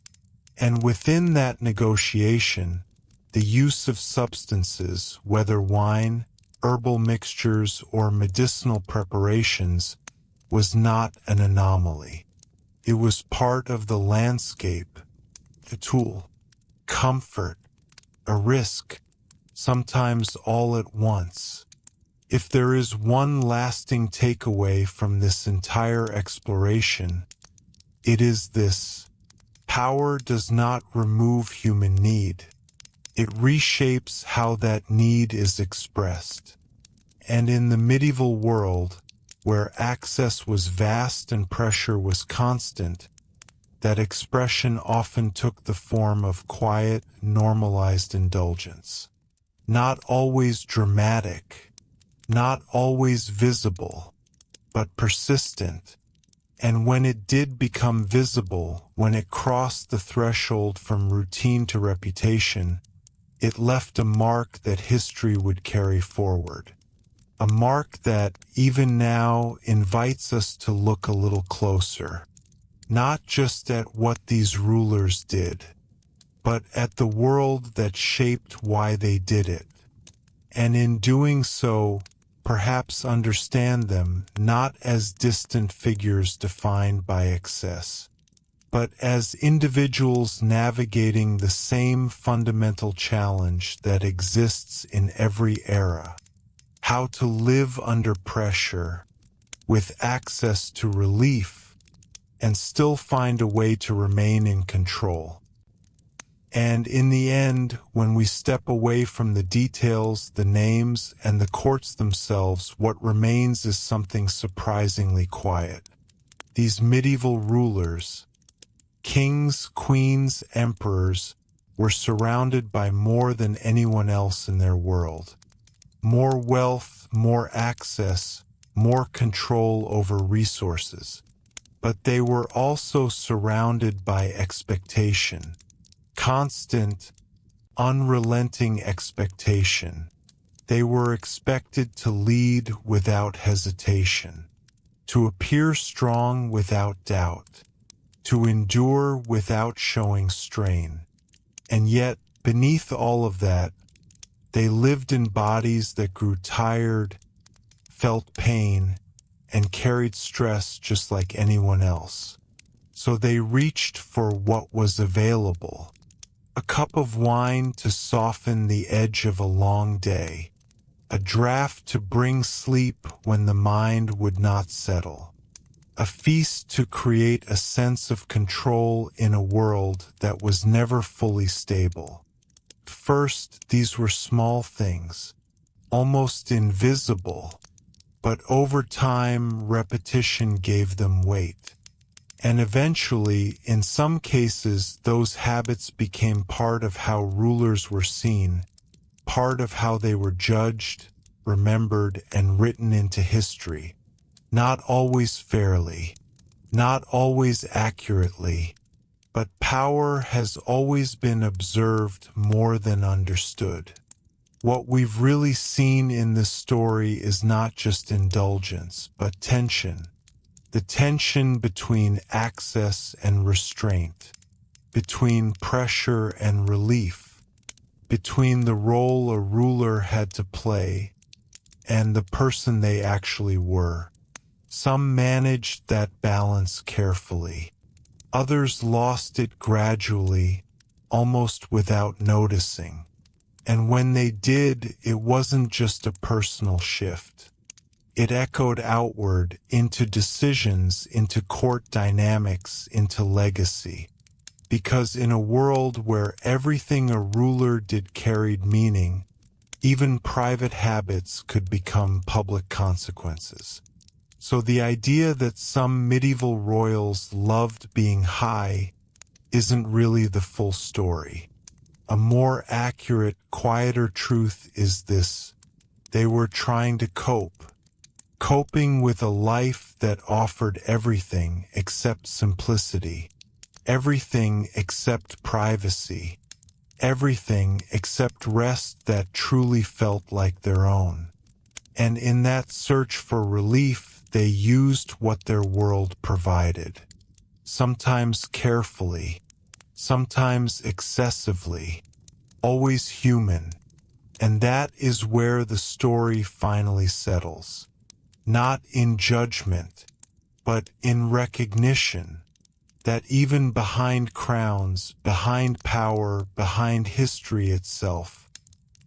And within that negotiation, the use of substances, whether wine, herbal mixtures, or medicinal preparations, was not an anomaly. It was part of the landscape, a tool, comfort, a risk, sometimes all at once. If there is one lasting takeaway from this entire exploration, it is this: power does not remove human need. It reshapes how that need is expressed. And in the medieval world, where access was vast and pressure was constant, that expression often took the form of quiet, normalized indulgence. Not always dramatic, not always visible, but persistent. And when it did become visible, when it crossed the threshold from routine to reputation, it left a mark that history would carry forward. A mark that, even now, invites us to look a little closer, not just at what these rulers did, but at the world that shaped why they did it. And in doing so, perhaps understand them not as distant figures defined by excess, but as individuals navigating the same fundamental challenge that exists in every era: how to live under pressure, with access to relief, and still find a way to remain in control. And in the end, when we step away from the details, the names, and the courts themselves, what remains is something surprisingly quiet. These medieval rulers, kings, queens, emperors, were surrounded by more than anyone else in their world. More wealth, more access, more control over resources. But they were also surrounded by expectation. Constant, unrelenting expectation. They were expected to lead without hesitation, to appear strong without doubt, to endure without showing strain. And yet, beneath all of that, they lived in bodies that grew tired, felt pain, and carried stress just like anyone else. So they reached for what was available: a cup of wine to soften the edge of a long day, a draught to bring sleep when the mind would not settle, a feast to create a sense of control in a world that was never fully stable. First, these were small things, almost invisible, but over time, repetition gave them weight. And eventually, in some cases, those habits became part of how rulers were seen, part of how they were judged, remembered, and written into history. Not always fairly, not always accurately, but power has always been observed more than understood. What we've really seen in this story is not just indulgence, but tension. The tension between access and restraint, between pressure and relief, between the role a ruler had to play and the person they actually were. Some managed that balance carefully. Others lost it gradually, almost without noticing. And when they did, it wasn't just a personal shift. It echoed outward into decisions, into court dynamics, into legacy. Because in a world where everything a ruler did carried meaning, even private habits could become public consequences. So the idea that some medieval royals loved being high isn't really the full story. A more accurate, quieter truth is this: they were trying to cope. Coping with a life that offered everything except simplicity, everything except privacy, everything except rest that truly felt like their own. And in that search for relief, they used what their world provided, sometimes carefully, sometimes excessively, always human. And that is where the story finally settles. Not in judgment, but in recognition that even behind crowns, behind power, behind history itself,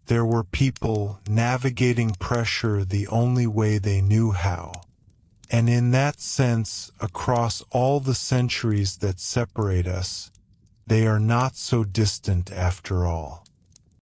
there were people navigating pressure the only way they knew how. And in that sense, across all the centuries that separate us, they are not so distant after all.